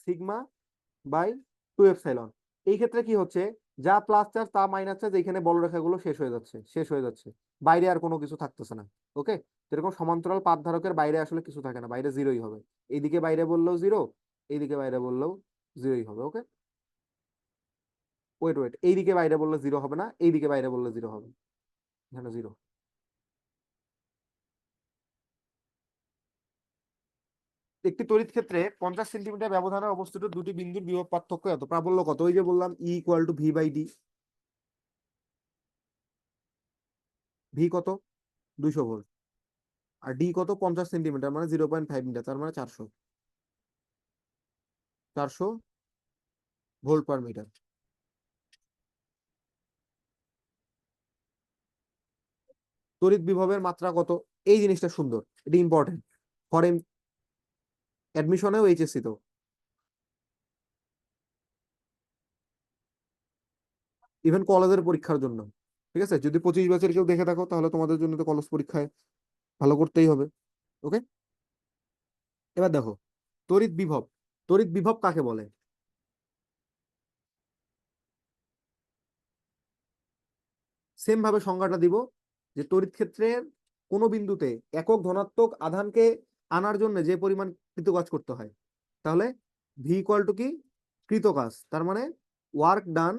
S1: Sigma by 2 epsilon. এই ক্ষেত্রে কি হচ্ছে, যা প্লাস চার্জ তা মাইনাস চার্জ, এখানে বলরেখাগুলো শেষ হয়ে যাচ্ছে, বাইরে আর কোনো কিছু থাকতেছে না। ওকে, যেরকম সমান্তরাল পাত ধারকের বাইরে আসলে কিছু থাকে না, বাইরে জিরোই হবে। এইদিকে বাইরে বললেও জিরো, এইদিকে বাইরে বললেও জিরোই হবে। ওকে, ওয়েট ওয়েট, এইদিকে বাইরে বললে জিরো হবে না, এইদিকে বাইরে বললে জিরো হবে, এখানে জিরো। একটি তড়িৎ ক্ষেত্রে 50 সেন্টিমিটার ব্যবধানে অবস্থিত দুটি বিন্দুর বিভব পার্থক্য এত, প্রাবল্য কত? ওই যে বললাম, E equal to V by D. V কত? 200 ভোল্ট। আর ডি কত? 50 সেন্টিমিটার, মানে 0.5 মিটার, তার মানে 400 ভোল্ট পার মিটার। তড়িৎ বিভবের মাত্রা কত? এই জিনিসটা সুন্দর, এটা ইম্পর্টেন্ট ফর অ্যাডমিশনেও, এইচএসসি তেও, ইভেন কলেজের পরীক্ষার জন্য। ঠিক আছে, যদি 25 বছর কেউ দেখে থাকো, তাহলে তোমাদের জন্য তো কলেজ পরীক্ষায় ভালো করতেই হবে। ওকে, এবার দেখো, তড়িৎ বিভব। তড়িৎ বিভব কাকে বলে? সেম ভাবে সংজ্ঞাটা দিব, যে তড়িৎ ক্ষেত্রের কোন বিন্দুতে একক ধনাত্মক আধানকে আনার জন্য যে পরিমাণ কৃত কাজ করতে হয়, তাহলে ভি ইকুয়াল টু কি, কৃত কাজ, তার মানে work done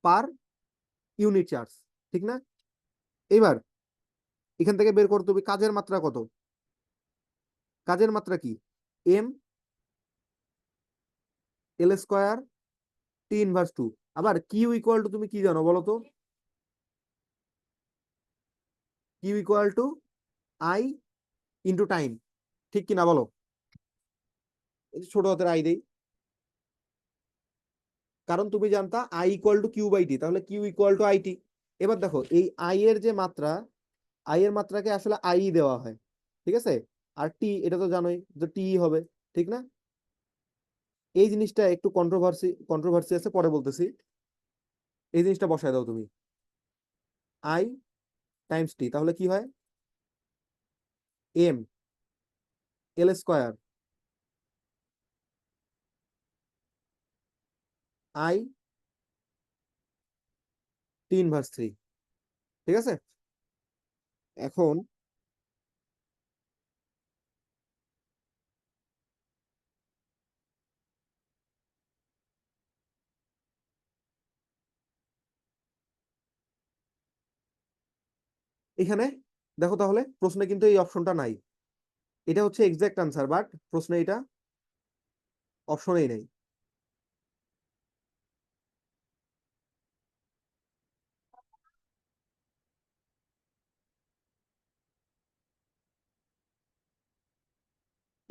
S1: per unit charge. ঠিক না? এবার এখান থেকে বের করতে হবে কাজের মাত্রা কত। কাজের মাত্রা কি, এম এল স্কোয়ার T−2। আবার কিউ ইকুয়াল টু, তুমি কি জানো বলো তো? Q equal to I into time. ঠিক কিনা বলো? ছোট হাতের আই দেই, কারণ তুমি জানতা I equal to q by t, তাহলে কিউ ইকুয়াল টু আইটি। এবার দেখো, এই আই এর যে মাত্রা, আই এর মাত্রাকে আসলে আই দেওয়া হয়। ঠিক আছে, আর টি এটা তো জানোই যে টি হবে। ঠিক না? এই জিনিসটা একটু কন্ট্রোভার্সি আছে, পরে বলতেছি। এই জিনিসটা বসায় দাও তুমি, আই টাইমস টি, তাহলে কি হয়, M L square I T−3। ঠিক আছে, এখন এখানে দেখো, তাহলে প্রশ্নে কিন্তু এই অপশনটা নাই। এটা হচ্ছে এক্সাক্ট আনসার, বাট প্রশ্নে এটা অপশনেই নেই।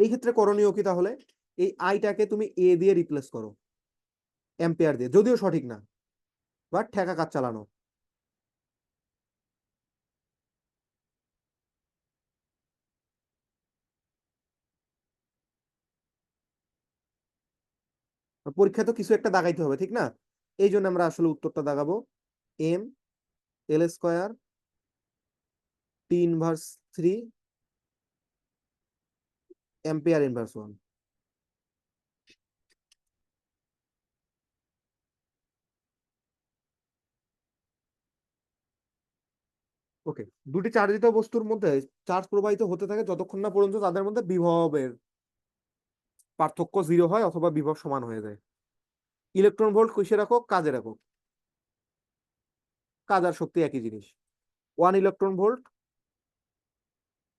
S1: এই ক্ষেত্রে করণীয় কি তাহলে, এই আইটাকে তুমি এ দিয়ে রিপ্লেস করো, অ্যাম্পিয়ার দিয়ে, যদিও সঠিক না, বাট ঠেকা কাজ চালানো। পরীক্ষা তো কিছু একটা দাগাইতে হবে, ঠিক না? এই জন্য আমরা আসলে উত্তরটা দাগাবো, M L square T−3 ampere inverse one. Okay, দুটি চার্জিত বস্তুর মধ্যে চার্জ প্রবাহিত হতে থাকে যতক্ষণ না পর্যন্ত তাদের মধ্যে বিভবের পার্থক্য জিরো হয় অথবা বিভব সমান হয়ে যায়। ইলেকট্রন ভোল্ট কিসের একক? কাজের একক। কাজ আর শক্তি একই জিনিস। 1 ইলেকট্রন ভোল্ট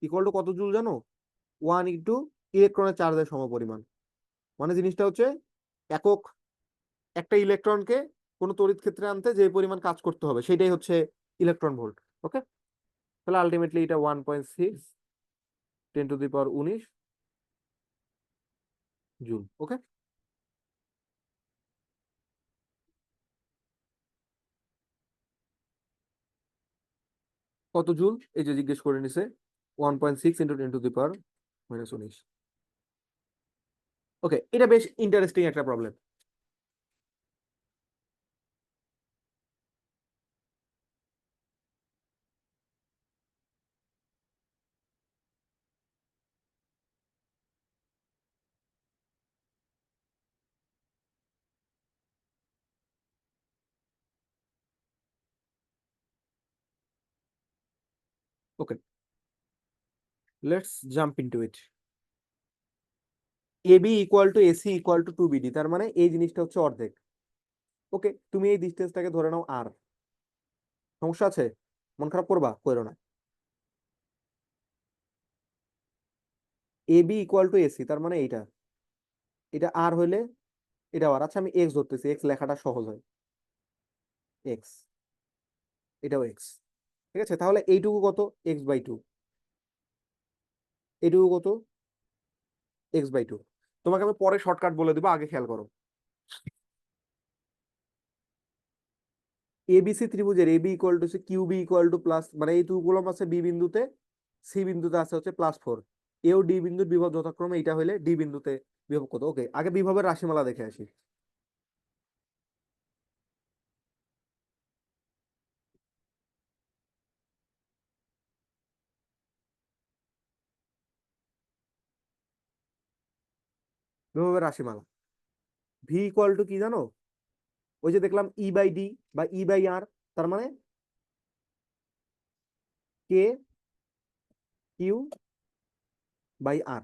S1: ইকুয়াল টু কত জুল জানো? 1 ইলেকট্রনের চার্জের সমপরিমাণ। মানে জিনিসটা হচ্ছে একক, একটা ইলেকট্রনকে কোনো তড়িৎ ক্ষেত্রে আনতে যে পরিমাণ কাজ করতে হবে সেটাই হচ্ছে ইলেকট্রন ভোল্ট। ওকে, তাহলে আলটিমেটলি এটা 1.6 × 10⁻¹৯ জুল। ওকে, কত জুল এই যে জিজ্ঞেস করে নিছে, 1.6 × 10⁻−19। ওকে, এটা বেশ ইন্টারেস্টিং একটা problem. Okay, let's jump into it. AB equal to AC equal to 2 BD, তার মানে এই জিনিসটা হচ্ছে অর্ধেক। ওকে, তুমি এই ডিস্টেন্সটাকে ধরে নাও আর। সমস্যা আছে? মন খারাপ করবা? করো না। এবি ইকুয়াল টু এসি, তার মানে এইটা, এটা আর হইলে এটা আর। আচ্ছা, আমি এক্স ধরতেছি, এক্স লেখাটা সহজ হয়, এক্স, এটাও এক্স। ঠিক আছে, তাহলে এইটুকু কত? x/2। এইটুকু কত? x/2। তোমাকে আমি পরে শর্টকাট বলে দিব, আগে খেয়াল করো। এবিসি ত্রিভুজের AB equal to QB equal to plus, মানে এই 2 কুলম্ব আছে বি বিন্দুতে, সি বিন্দুতে আছে হচ্ছে +4। এও ডি বিন্দুর বিভব যথাক্রমে এটা হলে ডি বিন্দুতে বিভব কত? ওকে, আগে বিভবের রাশিমালা দেখে আসি। বিভবের রাশিমালা ভি ইকুয়াল টু কি জানো? ওই যে দেখলাম ই/ডি বা ই/আর, তার মানে কে কিউ/আর।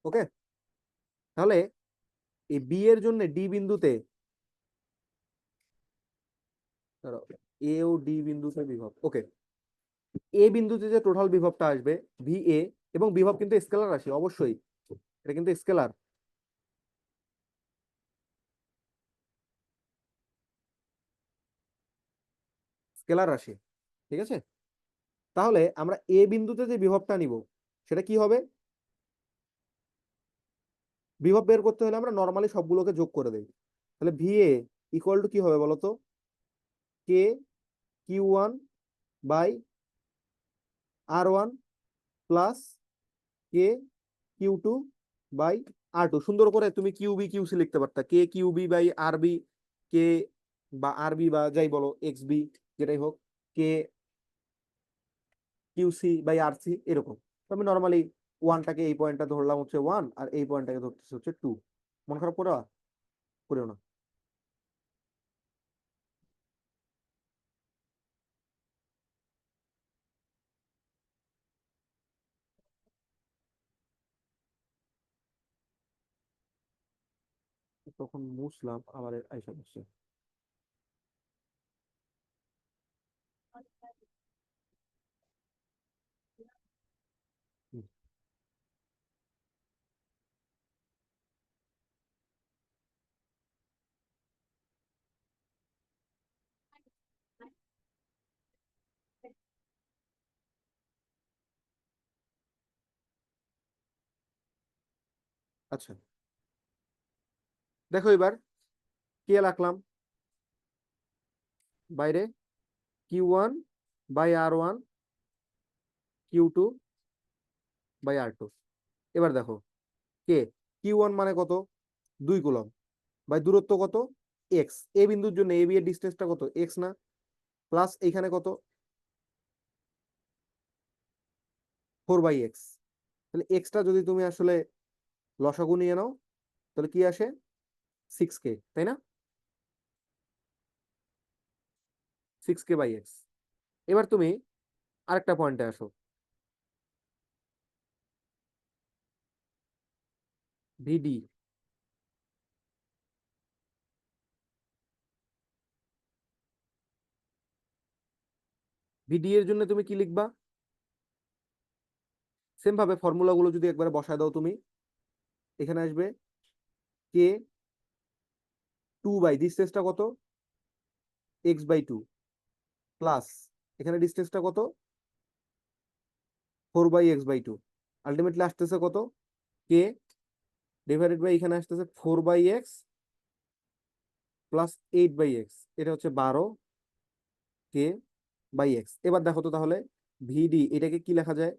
S1: ওকে, তাহলে এই বি এর জন্য ডি বিন্দুতে, এ ও ডি বিন্দুতে বিভব। ওকে, এ বিন্দুতে যে টোটাল বিভবটা আসবে ভি এ, এবং বিভব কিন্তু স্কেলার রাশি অবশ্যই, এটা কিন্তু স্কেলার, স্কেলার রাশি। ঠিক আছে, তাহলে আমরা এ বিন্দুতে যে বিভবটা নিব সেটা কি হবে? বিভব বের করতে হলে আমরা নর্মালি সবগুলোকে যোগ করে দেই। তাহলে ভি এ ইকুয়াল টু কি হবে বলতো? কে কিউ1/আর1 প্লাস কে কিউ2/আর2। সুন্দর করে তুমি কিউবি কিউসি লিখতে পারতা, কে কিউবি/আরবি, কে বা আরবি বা যাই বলো এক্স বি, যেটাই হোক, কে কিউসি/আর সি, এরকম। তো আমি নর্মালি ওয়ানটাকে, এই পয়েন্টটা ধরলাম হচ্ছে 1, আর এই পয়েন্টটাকে ধরতেছি হচ্ছে 2। মন খারাপ করেও না। তখন মুছলাম, আবার আইসা বসছে। হুম, আচ্ছা, দেখো এবার কে রাখলাম বাইরে, কিউ1/আর1, কিউ2/আর2। এবার দেখো কে কিউ1 মানে কত? 2 কুলম্ব, বাই দূরত্ব কত? এক্স। এ বিন্দুর জন্য এ বি এর ডিস্টেন্সটা কত? এক্স না? প্লাস এইখানে কত? 4/x। তাহলে এক্সটা যদি তুমি আসলে লসাগু নিয়ে নাও, তাহলে কি আসে 6k, তাই না? 6k/x। এবার তুমি আরেকটা পয়েন্টে আসো, ভিডি। ভিডি এর জন্য তুমি কি লিখবা? সেম ভাবে ফর্মুলা গুলো যদি একবারে বসায় দাও তুমি, এখানে আসবে কে 2 বাই ডিস্টেন্সটা কত, x/2 প্লাস এখানে ডিস্টেন্সটা কত, 4/x/2, আলটিমেটলি আসতেছে কত, কে ডিভাইডেড বাই এখানে আসতেছে 4/x প্লাস 8/x, এটা হচ্ছে 12k/x। এবার দেখো তো তাহলে ভিডি এটাকে কি লেখা যায়,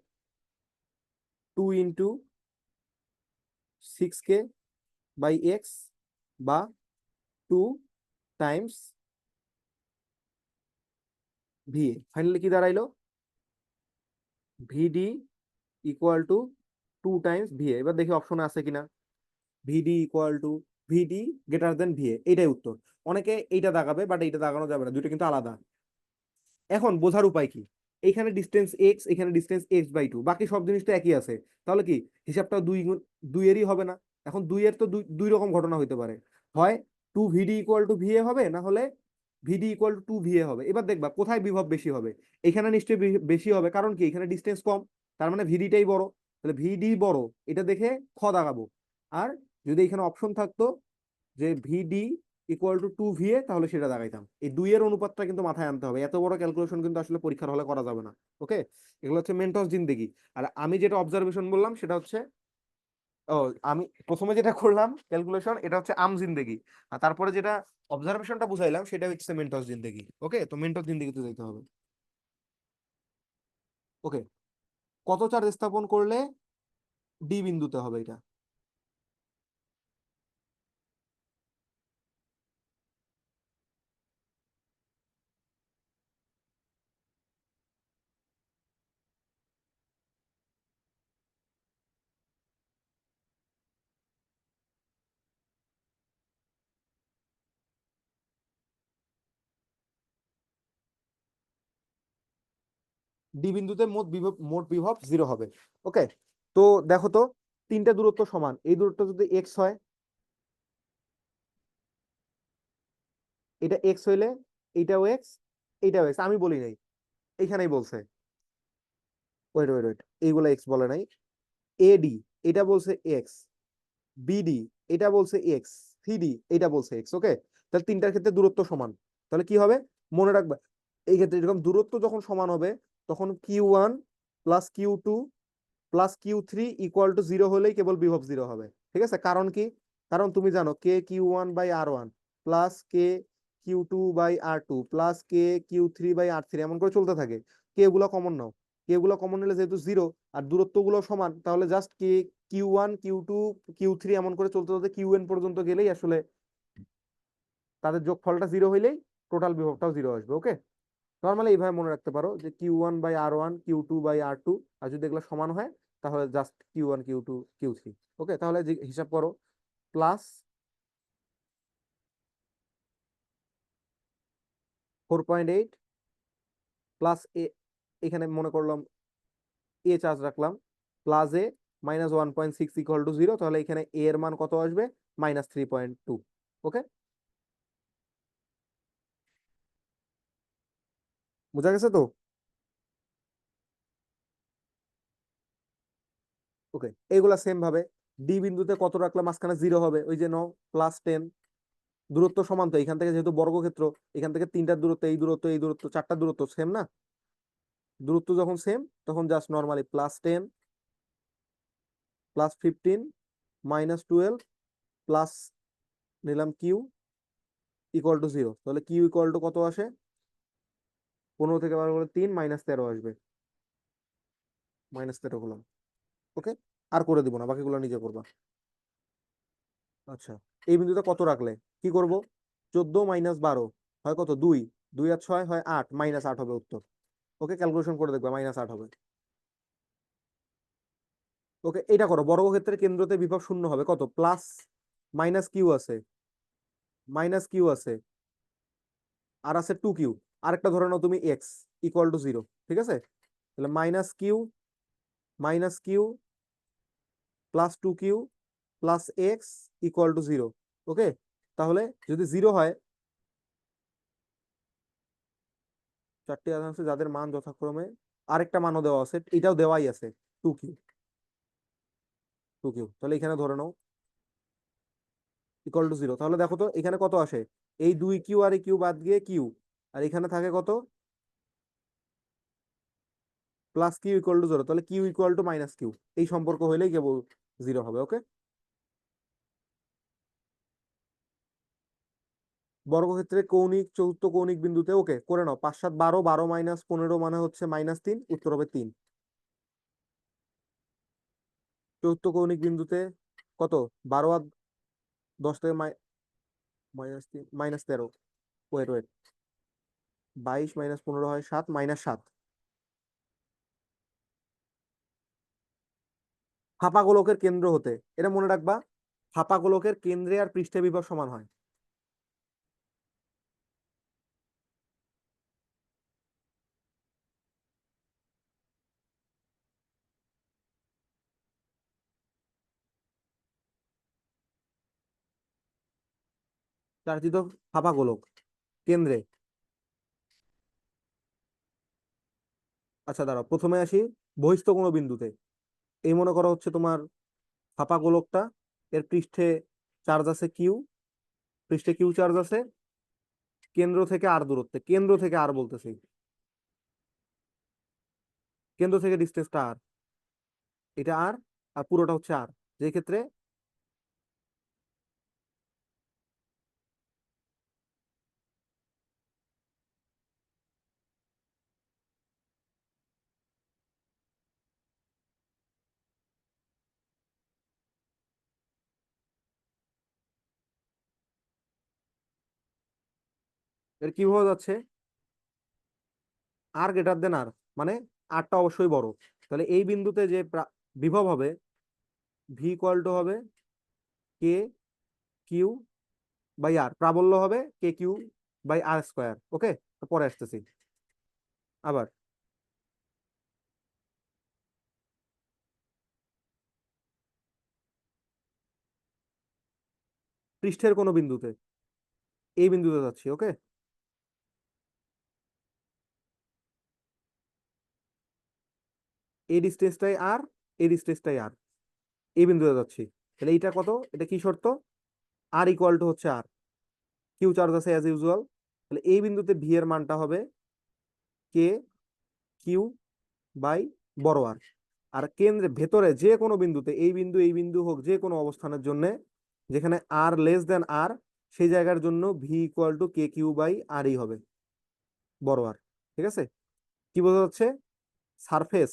S1: 2 × 6k/x বা 2 টাইমস VA। ফাইনালি কি দাঁড়াইলো, ভিডি = 2 টাইমস VA। এবার দেখি অপশনে আছে কিনা, ভিডি গ্রেটার দেন ভিএ, এটাই উত্তর। অনেকে এইটা দাগাবে, বাট এইটা দাগানো যাবে না, দুটো কিন্তু আলাদা। এখন বোঝার উপায় কি, এইখানে ডিস্টেন্স এক্স, এখানে ডিস্টেন্স x/2, বাকি সব জিনিস তো একই আছে, তাহলে কি হিসাবটা দুইয়েরই হবে না? এখন দুইয়ের তো দুই রকম ঘটনা হইতে পারে, হয় 2 VD = VA হবে, না হলে VD = 2 VA হবে। এবার দেখবা কোথায় বিভব বেশি হবে, এখানে নিশ্চয়ই বেশি হবে, কারণ কি এখানে ডিস্টেন্স কম, তার মানে ভিডিটাই বড়, তাহলে ভিডি বড়, এটা দেখে খ দাগাবো। আর যদি এখানে অপশন থাকতো যে VD = 2 VA, তাহলে সেটা দাগাইতাম। এই দুইয়ের অনুপাতটা কিন্তু মাথায় আনতে হবে, এত বড় ক্যালকুলেশন কিন্তু আসলে পরীক্ষার হলে করা যাবে না। ওকে, এগুলো হচ্ছে মেন্টস জিন্দেগি। আর আমি যেটা অবজারভেশন বললাম সেটা হচ্ছে, ও, আমি প্রথমে যেটা করলাম ক্যালকুলেশন, এটা হচ্ছে আম জিন্দেগি, আর তারপরে যেটা অবজারভেশনটা বুঝাইলাম সেটা হচ্ছে মেন্টস জিন্দেগি। ওকে, তো মেন্টস জিন্দেগিতে যেতে হবে। ওকে, কত চার্জ স্থাপন করলে ডি বিন্দুতে হবে এটা? ডি বিন্দুতে মোট বিভব 0 হবে। ওকে, তো দেখো তো, তিনটা দূরত্ব সমান, এই দূরত্ব যদি এক্স হয়, এটা এক্স হইলে এইটাও এক্স আমি বলি নাই, এইখানেই বলছে, ওয়েট ওয়েট ওয়েট, এইগুলা এক্স বলে নাই। এডি এটা বলছে এক্স, বিডি এটা বলছে এক্স, সিডি এটা বলছে এক্স। ওকে, তাহলে তিনটার ক্ষেত্রে দূরত্ব সমান, তাহলে কি হবে মনে রাখবা, এই ক্ষেত্রে এরকম দূরত্ব যখন সমান হবে, তখন Q1 + Q2 + Q3 = 0 হলেই কেবল বিভব 0 হবে। ঠিক আছে, কারণ কি, কারণ তুমি জানো KQ1/R1 plus KQ2/R2 plus KQ3/R3 এমন করে চলতে থাকে। এগুলো কমন নাও, এগুলো কমন নিলে যেহেতু 0 আর দূরত্ব গুলো সমান, তাহলে জাস্ট Q1 Q2 Q3 এমন করে চলতে চলতে QN পর্যন্ত গেলেই আসলে তাদের যোগফলটা 0 হইলেই টোটাল বিভবটাও 0 আসবে। ওকে, নর্মালি এইভাবে মনে রাখতে পারো যে Q1/R1 Q2/R2, আর যদি এগুলো সমান হয় তাহলে জাস্ট Q1 Q2 Q3। ওকে, তাহলে হিসাব করো, প্লাস 4.8 প্লাস এ, এখানে মনে করলাম এ চার্জ রাখলাম, প্লাস এ -1.6 = 0, তাহলে এখানে এ এর মান কত আসবে, -3.2। ওকে, বোঝা গেছে তো? ওকে, এইগুলা সেম ভাবে ডি বিন্দুতে কত রাখলে মাঝখানে 0 হবে, ওই যে +10, দূরত্ব সমান তো, এখান থেকে যেহেতু বর্গক্ষেত্র, এখান থেকে তিনটার দূরত্ব, এই দূরত্ব, এই দূরত্ব, চারটার দূরত্ব সেম না, দূরত্ব যখন সেম তখন জাস্ট নর্মালি +10 +15 -12 প্লাস নিলাম Q = 0, তাহলে Q = কত আসে, 15 থেকে 12 করে 3 -13 আসবে, -13 হলাম। ওকে, আর করে দিব না, বাকিগুলো নিজে করবা। আচ্ছা, এই বিন্দুতে কত রাখলে কি করব, 14 - 12 হয় কত, 2, 2 আর 6 হয় 8, -8 হবে উত্তর। ওকে, ক্যালকুলেশন করে দেখবা -8 হবে। ওকে, এটা করো, বর্গক্ষেত্রের কেন্দ্রতে বিভব শূন্য হবে কত, প্লাস মাইনাস কিউ আছে, মাইনাস কিউ আছে, আর আছে 2 কিউ, আরেকটা ধরে নাও তুমি এক্স ইকুয়াল টু 0, ঠিক আছে? তাহলে minus Q plus 2 Q plus X equal to 0। Okay, তাহলে যদি 0 হয়, চারটি আধান আছে যাদের মান যথাক্রমে, আরেকটা মানও দেওয়া আছে, এটাও দেওয়াই আছে, 2 কিউ, তাহলে এখানে ধরে নাও ইকুয়াল টু 0। তাহলে দেখো তো এখানে কত আসে, এই 2 কিউ আর এই কিউ বাদ গিয়ে কিউ, আর এখানে থাকে কত, প্লাস কিউ ইকুয়াল টু 0, তাহলে Q equal to minus Q, এই সম্পর্ক হইলেই কেবল 0 হবে। ওকে, বর্গক্ষেত্রে কৌণিক চতুর্থ কৌণিক বিন্দুতে, ওকে করে নাও, 5 7 12, 12 মাইনাস 15 মানে হচ্ছে -3, উত্তর হবে 3। চতুর্থ কৌণিক বিন্দুতে কত, 12 আর 10 থেকে -3 -13, ওয়েট ওয়েট, 22 মাইনাস 15 হয় 7, -7। ফাঁপা গোলকের কেন্দ্র হতে, এটা মনে রাখবা, ফাঁপা গোলকের কেন্দ্রে আর পৃষ্ঠে বিভব সমান হয়। চারিত ফাঁপা গোলক কেন্দ্রে, আচ্ছা দাঁড়াও, প্রথমে আসি বহিস্থ কোনো বিন্দুতে। এই মনে করো হচ্ছে তোমার ফাঁপা গোলকটা, এর পৃষ্ঠে চার্জ আছে কিউ, পৃষ্ঠে কিউ চার্জ আছে, কেন্দ্র থেকে আর দূরত্বে, কেন্দ্র থেকে আর বলতেছি, কেন্দ্র থেকে ডিস্টেন্সটা আর, এটা আর, আর পুরোটা হচ্ছে আর, যে ক্ষেত্রে এর কি হয়ে যাচ্ছে, আর গ্রেটার দেন আর, মানে আরটা অবশ্যই বড়, তাহলে এই বিন্দুতে যে বিভব হবে, ভি ইকুয়াল টু হবে কে কিউ বাই আর, প্রাবল্য হবে কে কিউ বাই আর স্কোয়ার। ওকে, পরে আসতেছি। আবার পৃষ্ঠের কোনো বিন্দুতে, এই বিন্দুতে যাচ্ছি। ওকে, এই ডিস্টেন্সটাই আর, এই ডিস্টেন্সটাই আর, এই বিন্দুতে যাচ্ছি। তাহলে এইটা কত, এটা কি শর্ত, আর ইকুয়াল টু হচ্ছে আর, কিউ চার্জ আছে অ্যাজ ইউজুয়াল, তাহলে এই বিন্দুতে ভি এর মানটা হবে কে কিউ বাই বড় আর। আর কেন্দ্রে ভেতরে যে কোনো বিন্দুতে, এই বিন্দু হোক, যে কোনো অবস্থানের জন্য যেখানে আর লেস দেন আর, সেই জায়গার জন্য V equal to k q by আরই হবে, বড় আর। ঠিক আছে, কি বোঝা যাচ্ছে, সারফেস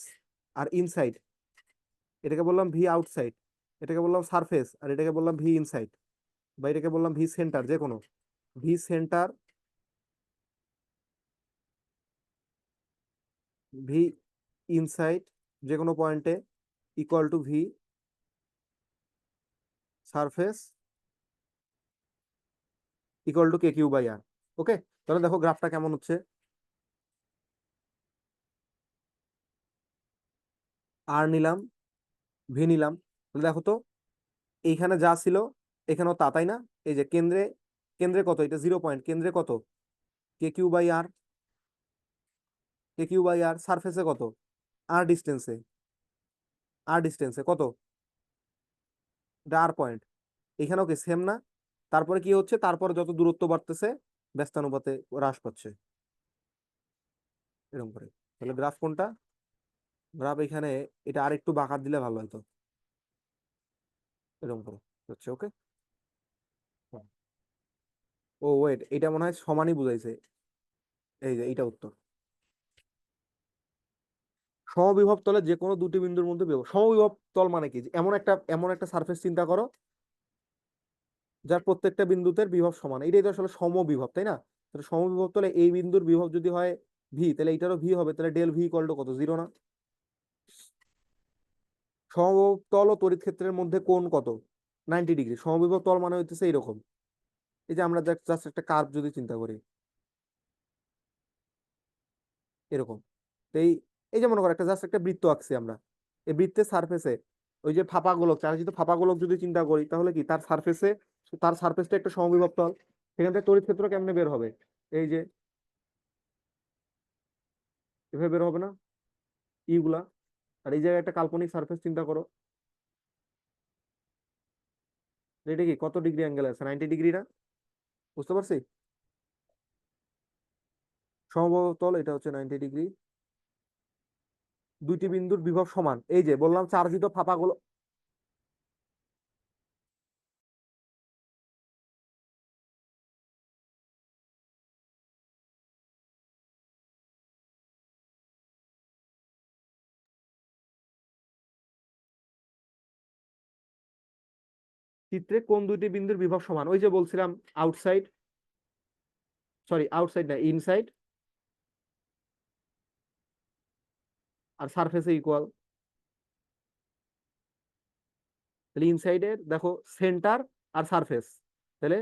S1: আর ইনসাইড, এটাকে বললাম ভি আউটসাইড, এটাকে বললাম সারফেস, আর এটাকে বললাম ভি ইনসাইড, বা এটাকে বললাম ভি সেন্টার, যে কোনো ভি সেন্টার, ভি ইনসাইড, যে কোনো পয়েন্টে equal to V surface equal to k q by r. Okay, তাহলে দেখো গ্রাফটা কেমন হচ্ছে, আর নিলাম, ভি নিলাম, তাহলে দেখো তো এইখানে যা ছিল এখানেও তা, তাই না? এই যে কেন্দ্রে, কেন্দ্রে কত, এটা 0 পয়েন্ট, কেন্দ্রে কত, k q by r, k q by r, সারফেসে কত, আর ডিস্টেন্সে, আর ডিস্টেন্সে কত, এটা আর পয়েন্ট, এখানেও কি সেম না? তারপরে কি হচ্ছে, তারপরে যত দূরত্ব বাড়তেছে ব্যস্তানুপাতে হ্রাস পাচ্ছে, এরকম করে। তাহলে গ্রাফ কোনটা, গ্রাফ এখানে, এটা আরেকটু বাঁকা দিলে ভালো হতো, এরকম করে হচ্ছে। ওকে, ও ওয়েট, এটা মনে হয় সমানই বুঝাইছে, এই যে এইটা উত্তর। সমবিভব তলে যে কোনো দুটি বিন্দুর মধ্যে বিভব, সমবিভব তল মানে কি, যে এমন একটা সারফেস চিন্তা করো যার প্রত্যেকটা বিন্দুতে বিভব সমান, এটাই তো আসলে সমবিভব, তাই না? তাহলে সমবিভব তলে এই বিন্দুর বিভব যদি হয় ভি, তাহলে এইটারও ভি হবে, তাহলে ডেল ভি ইকুয়াল টু কত, 0 না? সমবিভব তল ও তড়িৎ ক্ষেত্রের মধ্যে কোণ কত? 90 ডিগ্রি। সমবিভব তল মানে হইতেছে এইরকম। এই যে আমরা জাস্ট একটা কার্ভ যদি চিন্তা করি এরকম, তো এই যে মনে করো একটা জাস্ট একটা বৃত্ত আঁকছি আমরা, এই বৃত্তের সারফেসে ওই যে ফাঁপা গোলক, চার্জিত ফাঁপা গোলক যদি চিন্তা করি তাহলে কি তার সারফেসে, তার সারফেসটা একটা সমবিভব তল, সেখান থেকে তড়িৎ ক্ষেত্র কেমনে বের হবে? এই যে এভাবে বের হবে না ইগুলা। আর এই জায়গায় একটা কাল্পনিক সারফেস চিন্তা করো, এটা কি কত ডিগ্রি অ্যাঙ্গেল আছে? 90 ডিগ্রি না? বুঝতে পারছি? সমবাহু তল এটা হচ্ছে 90 ডিগ্রি। দুইটি বিন্দুর বিভব সমান, এই যে বললাম চার্জিত ফাঁপা গোলক। চিত্রে কোন দুইটি বিন্দুর বিভব সমান? ওই যে বলছিলাম আউটসাইড, সরি আউটসাইড না ইনসাইড, আর সারফেসে ইকুয়াল। তাহলে ইনসাইডের দেখো সেন্টার আর সারফেস, তাহলে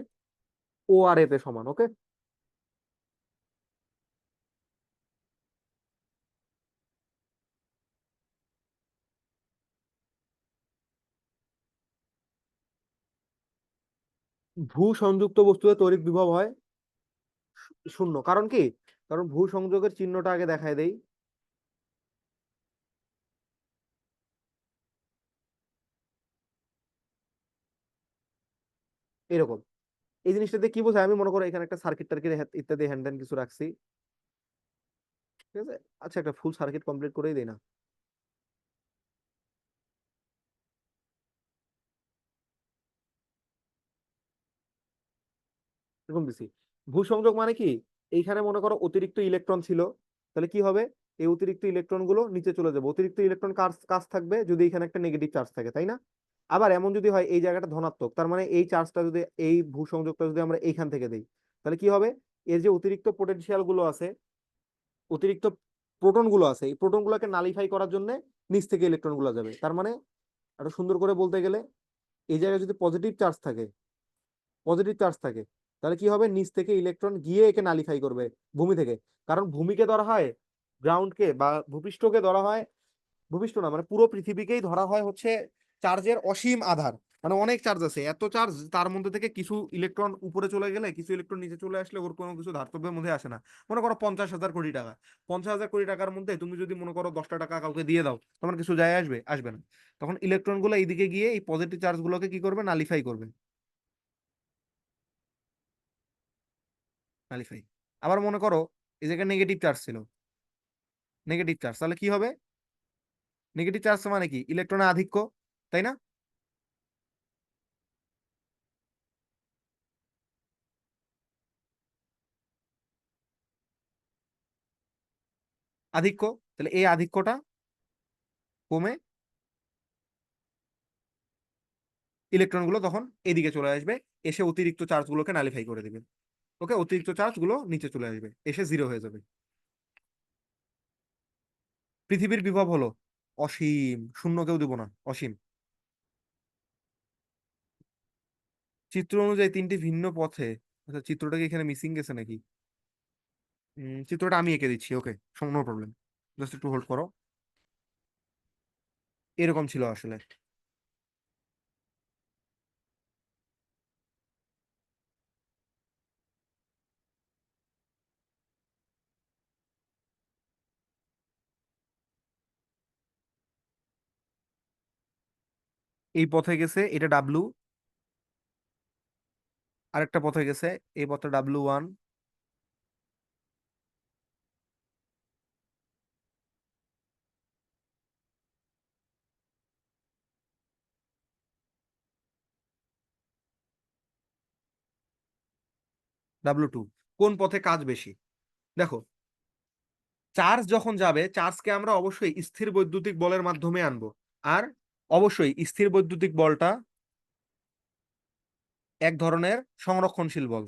S1: ও আর এতে সমান। ওকে, ভূ সংযুক্ত বস্তুতে তড়িৎ বিভব হয় শূন্য। কারণ কি? কারণ ভূ সংযোগের চিহ্নটা আগে দেখায় দেই। এরকম এই জিনিসটাতে কি বোঝায়? আমি মনে করো এখানে একটা সার্কিট টার্কিট ইত্যাদি হ্যান্ড কিছু রাখছি, ঠিক আছে? আচ্ছা একটা ফুল সার্কিট কমপ্লিট করেই দেই না, এরকম দিছি। ভূ সংযোগ মানে কি? এইখানে মনে করো অতিরিক্ত ইলেকট্রন ছিল, তাহলে কি হবে? এই অতিরিক্ত ইলেকট্রন গুলো নিচে চলে যাবে। অতিরিক্ত ইলেকট্রন কার কাজ থাকবে? যদি এখানে একটা নেগেটিভ চার্জ থাকে, তাই না? আবার এমন যদি হয় এই জায়গাটা ধনাত্মক, তার মানে এই চার্জটা যদি, এই ভূ সংযোগটা যদি আমরা এইখান থেকে দেই, তাহলে কি হবে? এর যে অতিরিক্ত পোটেনশিয়াল গুলো আছে, অতিরিক্ত প্রোটন গুলো আছে, এই প্রোটন গুলোকে নালিফাই করার জন্য নিচ থেকে ইলেকট্রন গুলো যাবে। তার মানে আরো সুন্দর করে বলতে গেলে, এই জায়গায় যদি পজিটিভ চার্জ থাকে, পজিটিভ চার্জ থাকে, তাহলে কি হবে? নিচ থেকে ইলেকট্রন গিয়ে একে নালিফাই করবে ভূমি থেকে। কারণ ভূমিকে ধরা হয়, গ্রাউন্ডকে বা ভূপৃষ্ঠকে ধরা হয়, ভূপৃষ্ঠ না মানে পুরো পৃথিবীকেই ধরা হয় হচ্ছে চার্জের অসীম আধার। মানে অনেক চার্জ আছে, এত চার্জ, তার মধ্যে থেকে কিছু ইলেকট্রন উপরে চলে গেলে কিছু ইলেকট্রন নিচে চলে আসলে ওর কোনো কিছু ধার্তব্যের মধ্যে আসে না। মনে করো 50,000 কোটি টাকা, 50,000 কোটি টাকার মধ্যে তুমি যদি মনে করো 10টা টাকা কাউকে দিয়ে দাও, তোমার কিছু যায় আসবে? আসবে না। তখন ইলেকট্রন গুলো এইদিকে গিয়ে এই পজিটিভ চার্জ গুলোকে কি করবে? নালিফাই করবে। নালিফাই। আবার মনে করো এই জায়গায় নেগেটিভ চার্জ ছিল, নেগেটিভ চার্জ, তাহলে কি হবে? নেগেটিভ চার্জ মানে কি? ইলেকট্রনের আধিক্য, তাই না? আধিক্য, তাহলে এই আধিক্যটা কমে ইলেকট্রন গুলো তখন এদিকে চলে আসবে, এসে অতিরিক্ত চার্জ গুলোকে নালিফাই করে দিবে। ওকে, অতিরিক্ত চার্জ গুলো নিচে চলে আসবে, এসে জিরো হয়ে যাবে। পৃথিবীর বিভব হলো অসীম, শূন্য কেউ দিব না, অসীম। চিত্র অনুযায়ী তিনটি ভিন্ন পথে, আচ্ছা চিত্রটা কি এখানে মিসিং গেছে নাকি? চিত্রটা আমি এঁকে দিচ্ছি, ওকে, নো প্রবলেম, জাস্ট একটু হোল্ড করো। এরকম ছিল আসলে। এই পথে গেছে এটা ডাব্লু, আরেকটা পথে গেছে, এই পথে W1, W2। কোন পথে কাজ বেশি? দেখো, চার্জ যখন যাবে, চার্জকে আমরা অবশ্যই স্থির বৈদ্যুতিক বলের মাধ্যমে আনবো। আর অবশ্যই স্থির বৈদ্যুতিক বলটা এক ধরনের সংরক্ষণশীল বল।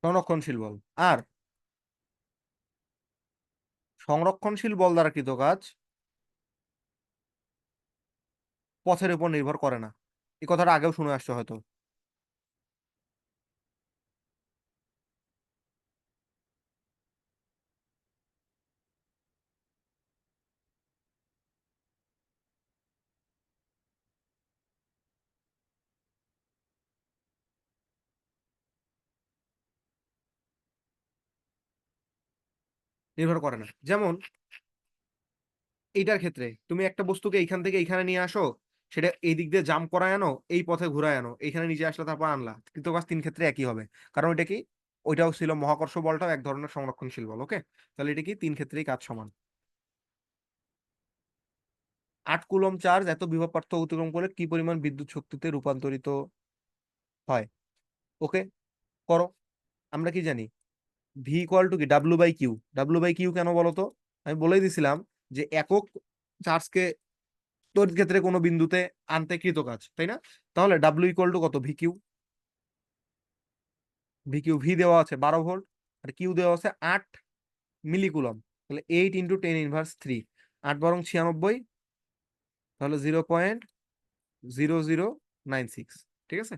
S1: সংরক্ষণশীল বল। আর সংরক্ষণশীল বল দ্বারা কৃত কাজ পথের উপর নির্ভর করে না। এই কথাটা আগেও শুনে আসছো হয়তো। নির্ভর করে না, যেমন এইটার ক্ষেত্রে তুমি একটা বস্তুকে এইখান থেকে এইখানে নিয়ে আসো, সেটা এই দিক দিয়ে জাম্প করায় আনো, এই পথে ঘুরায় আনো, এইখানে নিচে আসলে তারপর আনলা, কৃতকাজ তিন ক্ষেত্রে একই হবে। কারণ এটা কি, ওইটাও ছিল মহাকর্ষ বলটাও এক ধরনের সংরক্ষণশীল বল। ওকে, তাহলে এটা কি তিন ক্ষেত্রেই কাজ সমান। 8 কুলম চার্জ এত বিভব পার্থক্য অতিক্রম করে কি পরিমাণ বিদ্যুৎ শক্তিতে রূপান্তরিত হয়? ওকে, করো। আমরা কি জানি, ভি ইকুয়াল টু কি W by Q. W by Q কেন বলো তো? আমি বলেই দিছিলাম যে একক চার্জকে তড়িৎ ক্ষেত্রে কোনো বিন্দুতে আনতে কৃত কাজ, তাই না? তাহলে ডাব্লু ইকুয়াল টু কত, V Q. V Q, V দেওয়া আছে 12 ভোল্ট, আর কিউ দেওয়া আছে 8 মিলিকুলম। তাহলে 8 × 10⁻³ 8 × 96, তাহলে 0.0096। ঠিক আছে,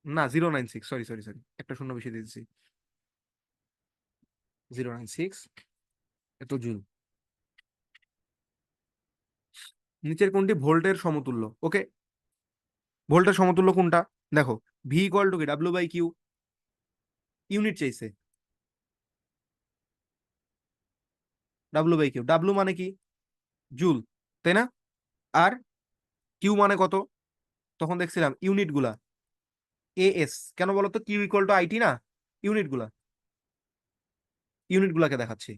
S1: না 0.96, সরি সরি সরি, একটা শূন্য বেশি দিয়ে দিচ্ছি, 0.96 এত জুল। নিচের কোনটি ভোল্টের সমতুল্য? ওকে, ভোল্টের সমতুল্য কোনটা? দেখো, ভি ইকুয়াল টু কি ডাব্লু বাই কিউ, ইউনিট চাইছে, ডাব্লু বাই কিউ, ডাব্লু মানে কি জুল, তাই না? আর কিউ মানে কত? তখন দেখছিলাম ইউনিট গুলা, এএস। কেন বলতো, কিউ ইকুয়াল টু আইটি না, ইউনিট গুলা, ইউনিট গুলাকে দেখাচ্ছি।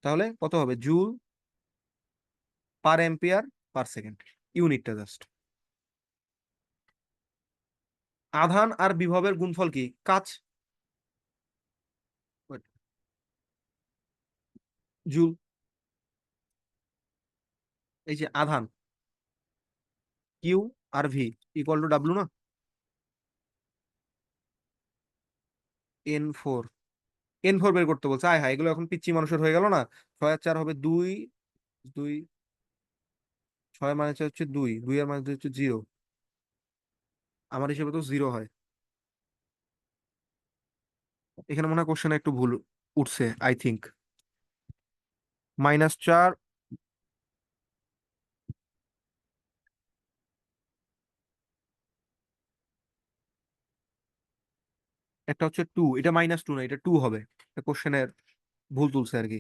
S1: তাহলে কত হবে, joule per ampere per second, ইউনিটটা জাস্ট। আধান আর বিভবের গুণফল কি, কাজ, জুল। এই যে আধান, কিউ আর ভি ইকুয়াল টু ডাব্লু না, N4। N4 বের করতে বলছে, আয় হায়, এগুলো এখন পিচ্ছি মানুষের হয়ে গেল না। 6 আর 4 হবে 2, 2, 6 মানে হচ্ছে 2, 2 আর মানে হচ্ছে 0। আমার হিসেবে তো 0 হয়। এখানে মনে হয় কোশ্চেনে একটু ভুল উঠছে, আই থিঙ্ক। -4, একটা হচ্ছে 2, এটা -2 না, এটা 2 হবে। কোশ্চেনের ভুল তুলছে আর কি।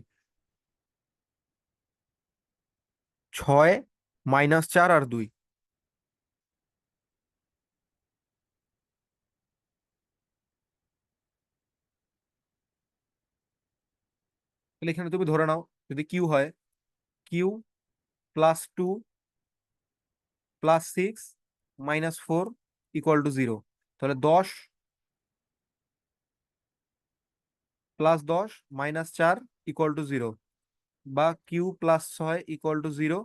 S1: 6, -4 আর 2। তাহলে এখানে তুমি ধরে নাও, যদি কিউ হয়, কিউ +2 +6 -4 ইকুয়াল টু 0। তাহলে 10 +10 -4 ইকুয়াল টু 0, বা কিউ +6 ইকুয়াল টু 0,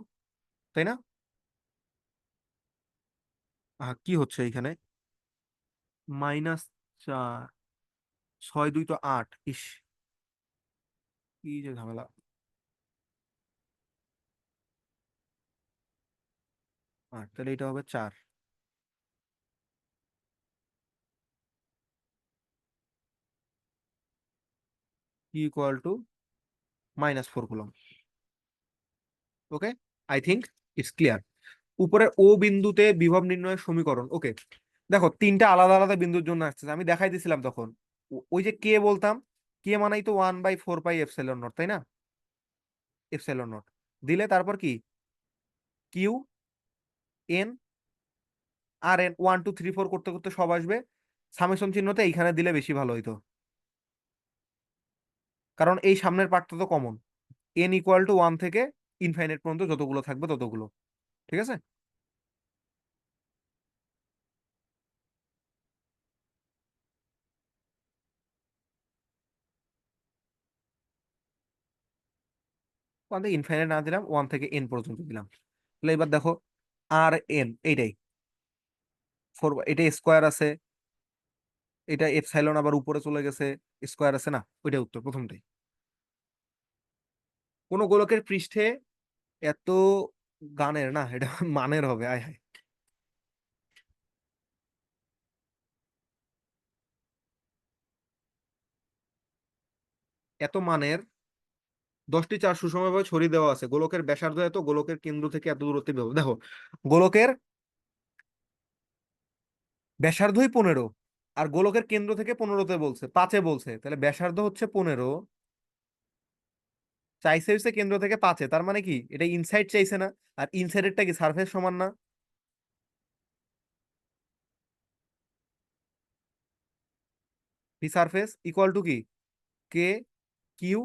S1: তাই না? কি হচ্ছে এখানে, -4, 6 2 তো 8, ইস, কি যে ঝামেলা। 8, তাহলে এটা হবে 4, equal to -4 coulomb. Okay, I think it's clear. উপরে ও বিন্দুতে বিভব নির্ণয়ের সমীকরণ। ওকে, দেখো তিনটা আলাদা আলাদা বিন্দুর জন্য আসছে, আমি দেখাই দিছিলাম তখন। ওই যে কে বলতাম, কে মানেই তো 1/4πε0, তাই না? ε0 দিলে তারপর কি, কিউ এন আর এন, 1 2 3 4 করতে করতে সব আসবে, সামেশন চিহ্নতে এইখানে দিলে বেশি ভালো হইতো, কারণ এই সামনের পার্টটা তো কমন। এন ইকুয়াল টু 1 থেকে ইনফাইনাইট পর্যন্ত যতগুলো থাকবে ততগুলো। ঠিক আছে, ওয়ান থেকে ইনফাইনাইট না দিলাম, 1 থেকে এন পর্যন্ত দিলাম। তাহলে এবার দেখো, আর এন এইটাই 4, এটা স্কোয়ার আছে, এটা এপসাইলন আবার উপরে চলে গেছে, স্কোয়ার আছে না, ওইটা উত্তর প্রথমটাই। কোন গোলকের পৃষ্ঠে এত গানের না, এটা মানের হবে, আয় হায়। এত মানের 10টি চার্জ সুষমভাবে ছড়িয়ে দেওয়া আছে, গোলকের ব্যাসার্ধ এত, গোলকের কেন্দ্র থেকে এত দূরত্বে বিভব। দেখো, গোলকের ব্যাসার্ধই 15, আর গোলকের কেন্দ্র থেকে 15-তে বলছে, 5-এ বলছে, তাহলে ব্যাসার্ধ হচ্ছে 15, চাইছে হচ্ছে কেন্দ্র থেকে 5-এ, তার মানে কি এটা ইনসাইড চাইছে না? আর ইনসাইডেরটা কি সারফেস সমান না? পি সারফেস ইকুয়াল টু কি, কে কিউ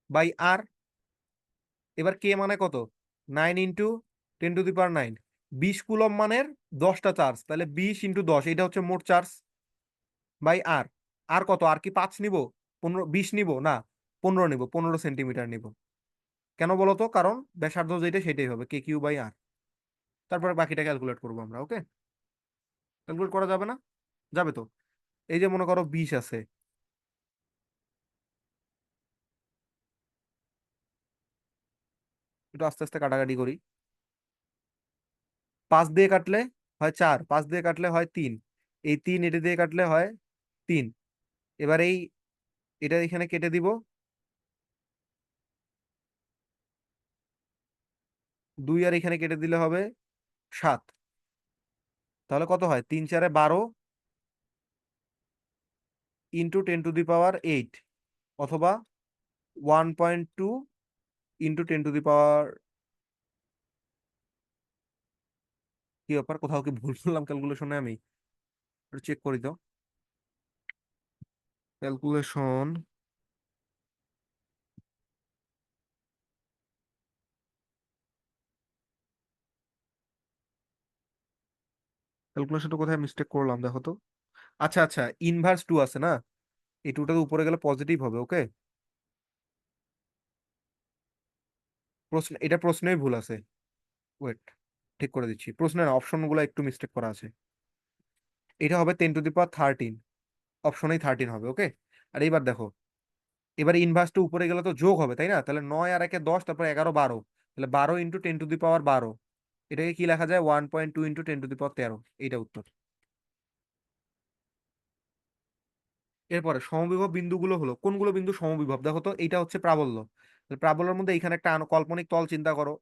S1: বাই আর। এবার কে মানে কত, 9 × 10⁹, 20 কুলম মানের 10টা চার্জ, তাহলে 20 × 10, এটা হচ্ছে মোট চার্জ, বাই আর। আর কত, আর কি 5 নিব, 15, 20 নিব না, 15 নিব, 15 সেন্টিমিটার নিব। কেন বলতো, কারণ ব্যাসার্ধ যেটা সেটাই হবে, কে কিউ বাই আর। তারপরে বাকিটা ক্যালকুলেট করবো আমরা, ওকে? ক্যালকুলেট করা যাবে না? যাবে তো। এই যে মনে করো 20 আছে, একটু আস্তে আস্তে কাটাকাটি করি। 5 দিয়ে কাটলে হয় 4, 5 দিয়ে কাটলে হয় 3, এই 3 এটা দিয়ে কাটলে হয় 3। এবার এটা এখানে কেটে দিব, 2 আর এখানে কেটে দিলে হবে 7। তাহলে কত হয়, 3 × 4 = 12 × 10⁸ অথবা 1.2 × 10⁻। কি ব্যাপার, কোথাও কি ভুল করলাম ক্যালকুলেশনে? আমি চেক করি তো। ক্যালকুলেশন, ক্যালকুলেশনটা কোথায় মিস্টেক করলাম দেখো তো। আচ্ছা আচ্ছা, ইনভার্স 2 আছে না, এই 2টা উপরে গেলে পজিটিভ হবে, ওকে? প্রশ্ন, এটা প্রশ্নেই ভুল আছে, ওয়েট, ঠিক করে দিচ্ছি। প্রশ্নের অপশনগুলো একটু মিস্টেক করা আছে। এটা হবে 10⁻13, অপশনেই 13 হবে, ওকে? আর এইবার দেখো, এবার ইনভার্সটা উপরে গেলে তো যোগ হবে, তাই না? তাহলে 9 আর 1-এ 10, তারপর 11 12, তাহলে 12 × 10⁻12, এটাকে কি লেখা যায়, 1.2 × 10⁻13, এইটা উত্তর। এরপরে সমবিভব বিন্দুগুলো হলো কোনগুলো বিন্দু সমবিভব, দেখো তো। এইটা হচ্ছে প্রাবল্য, তাহলে প্রাবল্যের মধ্যে এখানে একটা কাল্পনিক তল চিন্তা করো।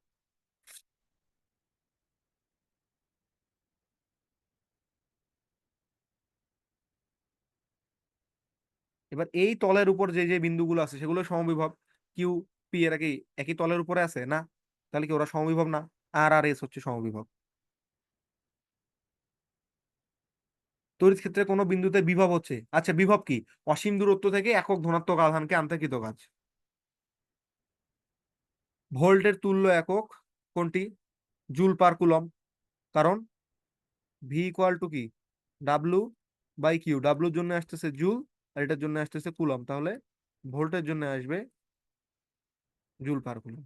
S1: এবার এই তলের উপর যে যে বিন্দুগুলো আছে সেগুলো সমবিভব। কিউ পি এরা কি একই তলের উপরে আছে না? তাহলে কি ওরা সমবিভব না? আর আর এস হচ্ছে সমবিভব। তড়িৎ ক্ষেত্রে কোনো বিন্দুতে বিভব হচ্ছে, আচ্ছা বিভব কি, অসীম দূরত্ব থেকে একক ধনাত্মক আধানকে আনতে কৃত কাজ। ভোল্টের তুল্য একক কোনটি, জুল পার কুলম। কারণ ভি ইকুয়াল টু কি, ডাব্লু বাই কিউ, ডাব্লুর জন্য আসতেছে জুল, আর এটার জন্য আসতেছে কুলম, তাহলে ভোল্টের জন্য আসবে জুল পার কুলম।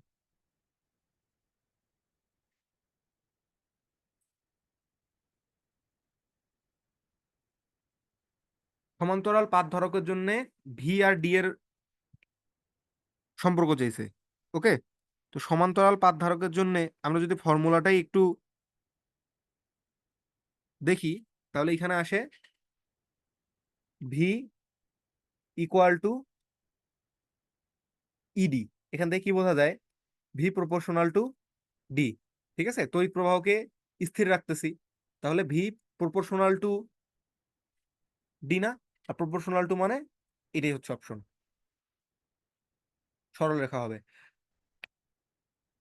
S1: সমান্তরাল পাত ধারকের জন্য ভি আর ডি এর সম্পর্ক চাইছে, ওকে? তো সমান্তরাল পাত ধারকের জন্য আমরা যদি ফর্মুলাটাই একটু দেখি, তাহলে এখানে আসে ভি ইকুয়াল টু ইডি। এখান থেকে কি বোঝা যায়, ভি প্রপোর্শনাল টু ডি। ঠিক আছে, তড়িৎ প্রবাহকে স্থির রাখতেছি, তাহলে ভি প্রপোর্শনাল টু ডি না? আর প্রপোর্শনাল টু মানে এটাই হচ্ছে অপশন, সরল রেখা হবে।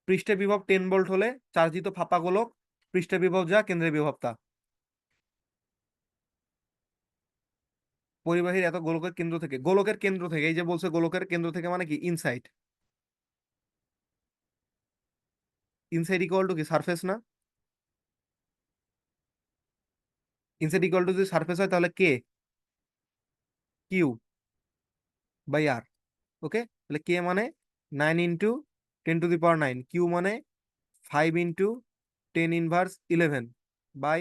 S1: পৃষ্ঠে বিভব 10 ভোল্ট হলে চার্জিত ফাঁপা গোলক, পৃষ্ঠে বিভব যা কেন্দ্রে বিভব তা। পরিবাহীর এত গোলকের কেন্দ্র থেকে, গোলকের কেন্দ্র থেকে, এই যে বলছে গোলকের কেন্দ্র থেকে মানে কি ইনসাইড, ইনসাইড ইকুয়াল টু কি সারফেস না? ইনসাইড ইকুয়াল টু যদি সারফেস হয় তাহলে কে কিউ বাই আর, ওকে? তাহলে কে মানে 9 × 10⁻৯, কিউ মানে 5 × 10⁻11 বাই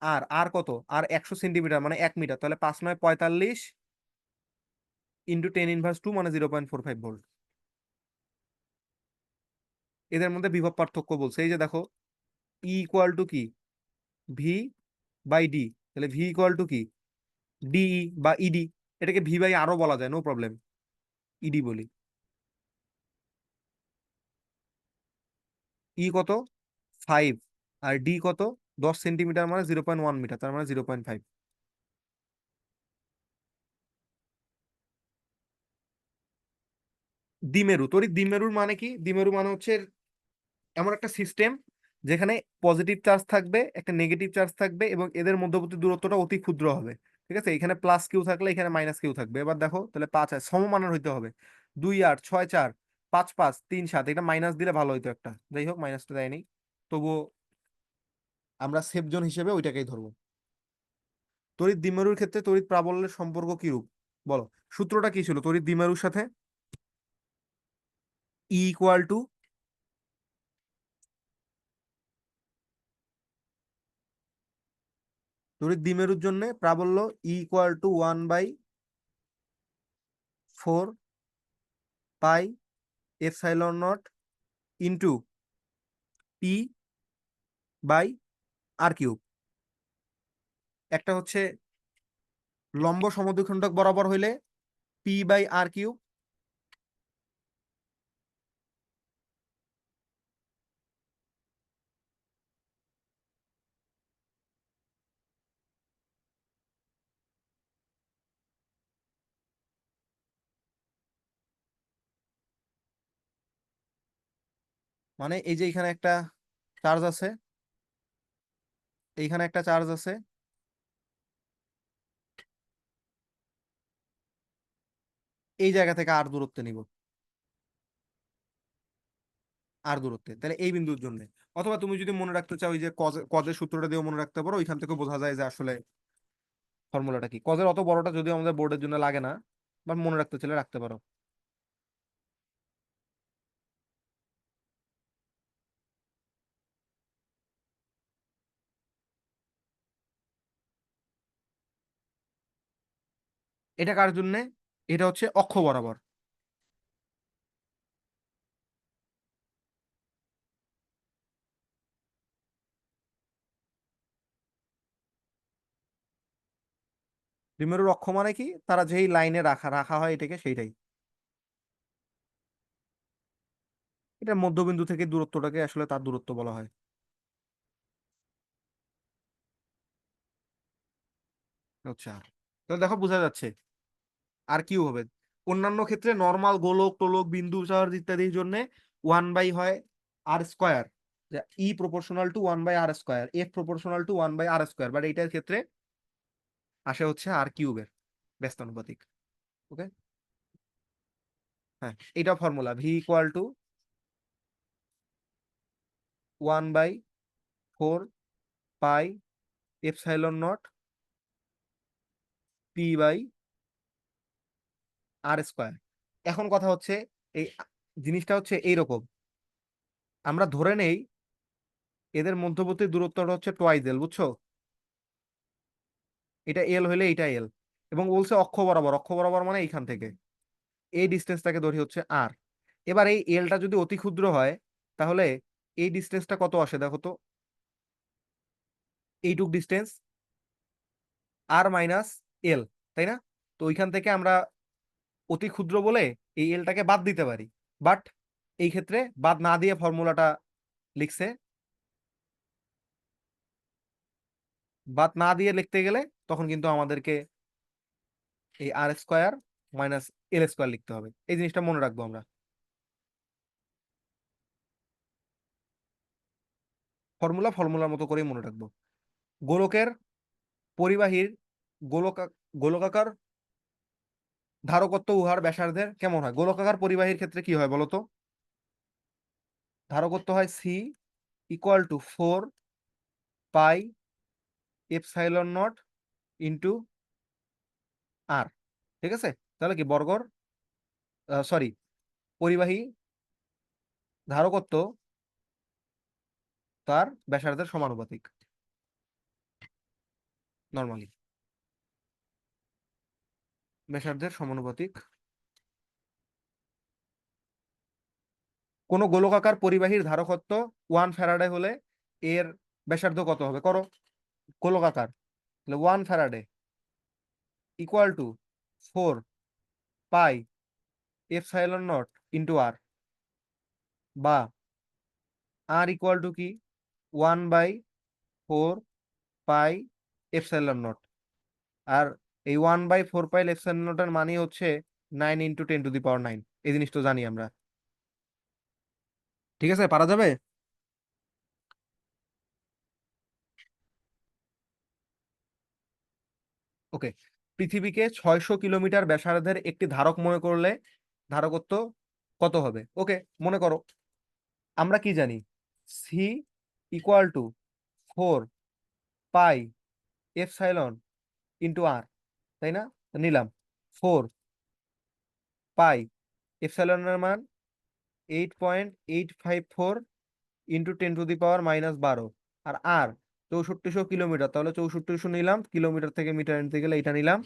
S1: আর আর কত, আর 100 সেন্টিমিটার মানে 1 মিটার, তাহলে 5 9 45 ইন্টু 10⁻², মানে 0.45 ভোল্ট। এদের মধ্যে বিভব পার্থক্য বলছে, এই যে দেখো, ই ইকুয়াল টু কি, ভি বাই ডি। তাহলে ভি ইকুয়াল টু কি, ডিই বা ইডি। এটাকে ভি বাই আরও বলা যায়, নো প্রবলেম, ইডি বলি। ই কত, 5, আর ডি কত, 10 সেন্টিমিটার মানে 0.1 মিটার, তার মানে 0.5। দ্বিমেরু, তড়িৎ দ্বিমেরুর মানে কি, দ্বিমেরু মানে হচ্ছে এমন একটা সিস্টেম যেখানে পজিটিভ চার্জ থাকবে, একটা নেগেটিভ চার্জ থাকবে, এবং এদের মধ্যবর্তী দূরত্বটা অতি ক্ষুদ্র হবে। ঠিক আছে, এখানে প্লাস কিউ থাকলে এখানে মাইনাস কিউ থাকবে। এবার দেখো, তাহলে 5 সমমানের হইতে হবে, 2 8 6 4, 5 5 3 7, এটা মাইনাস দিলে ভালো হইতো একটা, যাই হোক মাইনাসটা দেয়নি। তবুও আমরা সেফ জোন হিসেবে ওইটাকেই ধরবো। তড়িৎ দ্বিমেরুর ক্ষেত্রে তড়িৎ প্রাবল্যের সম্পর্ক কি রূপ, বলো। সূত্রটা কি ছিল তড়িৎ দ্বিমেরুর সাথে, ই ইকুয়াল টু, তড়িৎ দ্বিমেরুর জন্য প্রাবল্য E equal to 1/4 pi epsilon nought into p by r cube. একটা হচ্ছে লম্ব সমদ্বিখণ্ডক বরাবর হইলে পি বাই আর কিউব, মানে এই যে এখানে একটা চার্জ আছে, এইখানে একটা চার্জ আছে, এই জায়গা থেকে আর দূরত্বে নিব, আর দূরত্বে, তাহলে এই বিন্দুর জন্য। অথবা তুমি যদি মনে রাখতে চাও, ওই যে কজের সূত্রটা দিয়েও মনে রাখতে পারো, ওইখান থেকে বোঝা যায় যে আসলে ফর্মুলাটা কি। কজের অত বড়টা যদিও আমাদের বোর্ডের জন্য লাগে না, বা মনে রাখতে চাইলে রাখতে পারো। এটা কার জন্য, এটা হচ্ছে অক্ষ বরাবর। দ্বিমেরুর অক্ষ মানে কি, তারা যেই লাইনে রাখা রাখা হয় এটাকে, সেইটাই। এটা মধ্যবিন্দু থেকে দূরত্বটাকে আসলে তার দূরত্ব বলা হয়। আচ্ছা, তাহলে দেখো বোঝা যাচ্ছে আর কিউ হবে। অন্যান্য ক্ষেত্রে নর্মাল গোলক টোলক বিন্দু চার্জ ইত্যাদির জন্য 1/r², E proportional two 1/r², F proportional to 1/r², but এইটার ক্ষেত্রে আসে হচ্ছে আর কিউবের ব্যস্তানুপাতিক। ওকে, হ্যাঁ, এটা formula, V equal to 1/4 pi epsilon nought p by আর²। এখন কথা হচ্ছে, এই জিনিসটা হচ্ছে এইরকম, আমরা ধরে নেই এদের মধ্যবর্তী দূরত্বটা হচ্ছে টোয়াইস এল, বুঝছো, এটা এল হইলে এটা এল, এবং বলছে অক্ষ বরাবর, অক্ষ বরাবর মানে এইখান থেকে এই ডিস্টেন্সটাকে ধরি হচ্ছে আর। এবার এই এলটা যদি অতি ক্ষুদ্র হয়, তাহলে এই ডিস্টেন্সটা কত আসে দেখো তো, এইটুক ডিস্টেন্স, আর মাইনাস এল, তাই না? তো ওইখান থেকে আমরা অতি ক্ষুদ্র বলে এই এলটাকে বাদ দিতে পারি, বাট এই ক্ষেত্রে বাদ না দিয়ে ফর্মুলাটা লিখছে। বাদ না দিয়ে লিখতে গেলে তখন কিন্তু আমাদেরকে এই r² - l² লিখতে হবে, এই জিনিসটা মনে রাখবো আমরা। ফর্মুলার মতো করেই মনে রাখবো। গোলকের পরিবাহীর গোলকা গোলকাকার ধারকত্ব উহার ব্যাসার্ধের কেমন হয়, গোলকাকার পরিবাহীর ক্ষেত্রে কি হয় বলতো, ধারকত্ব হয় C equal to 4 pi epsilon nought into r. ঠিক আছে, তাহলে কি বর্গর, সরি, পরিবাহী ধারকত্ব তার ব্যাসার্ধের সমানুপাতিক। নর্মালি ব্যাসার্ধের সমানুপাতিক। কোন গোলকাকার পরিবাহীর ধারকত্ব 1 ফ্যারাডে হলে এর ব্যাসার্ধ কত হবে? করো। গোলকাকার, তাহলে 1 Faraday equal to 4 pi epsilon nought into r, বা আর ইকুয়াল টু কি 1/4 পাই এপসাইলন নট। আর এই 1/4 পাই এপসাইলন নটের মানে হচ্ছে 9 × 10⁻৯। এই জিনিস তো জানি আমরা। ঠিক আছে, পারা যাবে। ওকে, পৃথিবীকে 600 কিলোমিটার ব্যাসার্ধের একটি ধারক মনে করলে ধারকত্ব কত হবে? ওকে, মনে করো। আমরা কি জানি? C equal to 4 pi epsilon into r, তাই না? নিলাম 4 পাই এপসাইলনের মান 8.854 ইন্টু 10⁻⁻12। আর আর 6400 কিলোমিটার, তাহলে 6400 নিলাম, কিলোমিটার থেকে মিটার নিতে গেলে এটা নিলাম।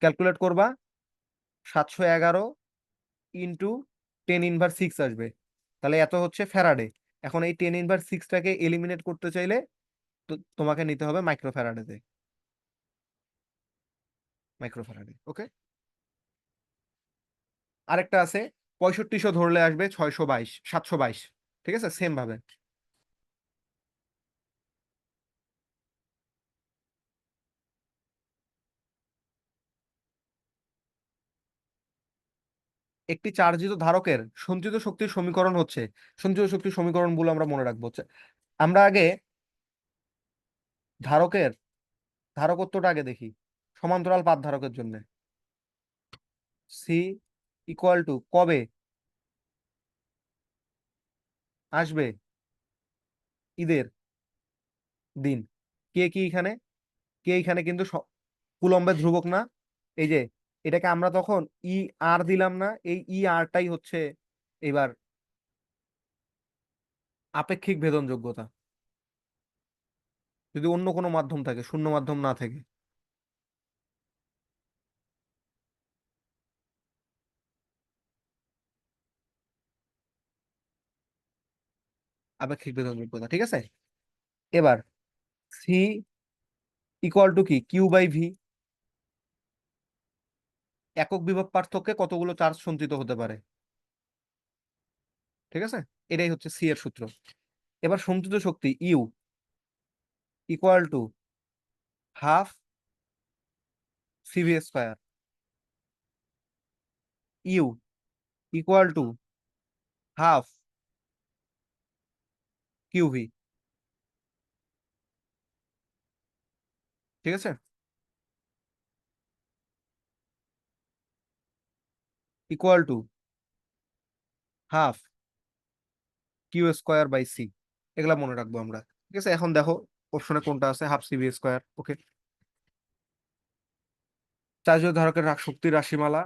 S1: ক্যালকুলেট করবা, 711 ইন্টু 10⁻6 আসবে, তাহলে এত হচ্ছে ফ্যারাডে। এখন এই 10⁻6টাকে এলিমিনেট করতে চাইলে তো তোমাকে নিতে হবে মাইক্রোফ্যারাডেতে। মাইক্রোফ্যারাডে, ওকে। আরেকটা আছে, 6500 ধরলে আসবে 622, 722। ঠিক আছে, সেম ভাবে। একটি চার্জিত ধারকের সঞ্চিত শক্তির সমীকরণ হচ্ছে, সঞ্চিত শক্তির সমীকরণ বলে আমরা মনে রাখবো হচ্ছে, আমরা আগে ধারকের ধারকত্বটা আগে দেখি। সমান্তরাল পাত ধারকের জন্য সি ইকুয়াল টু কবে আসবে ঈদের দিন। কে কি এখানে, কে এখানে কিন্তু কুলম্বের ধ্রুবক না। এই যে এটাকে আমরা তখন ই আর দিলাম না, এই ই আরটাই হচ্ছে এবার আপেক্ষিক ভেদন যোগ্যতা, যদি অন্য কোনো মাধ্যম থাকে, শূন্য মাধ্যম না থাকে। আপেক্ষিক ভেদন যোগ্যতা, ঠিক আছে। এবার সি ইকুয়াল টু কি কিউ/ভি, একক বিভব পার্থক্যে কতগুলো চার্জ সঞ্চিত হতে পারে। ঠিক আছে, এটাই হচ্ছে সি এর সূত্র। এবার সঞ্চিত শক্তি U equal to half CV square, U equal to half QV. ঠিক আছে, ইকুয়াল টু হাফ কিউ² বাই সি। এগুলা মনে রাখবো আমরা। ঠিক আছে, এখন দেখো অপশনে কোনটা আছে, হাফ সিভি স্কোয়ার। ওকে, চার্জ ধারকের শক্তির রাশিমালা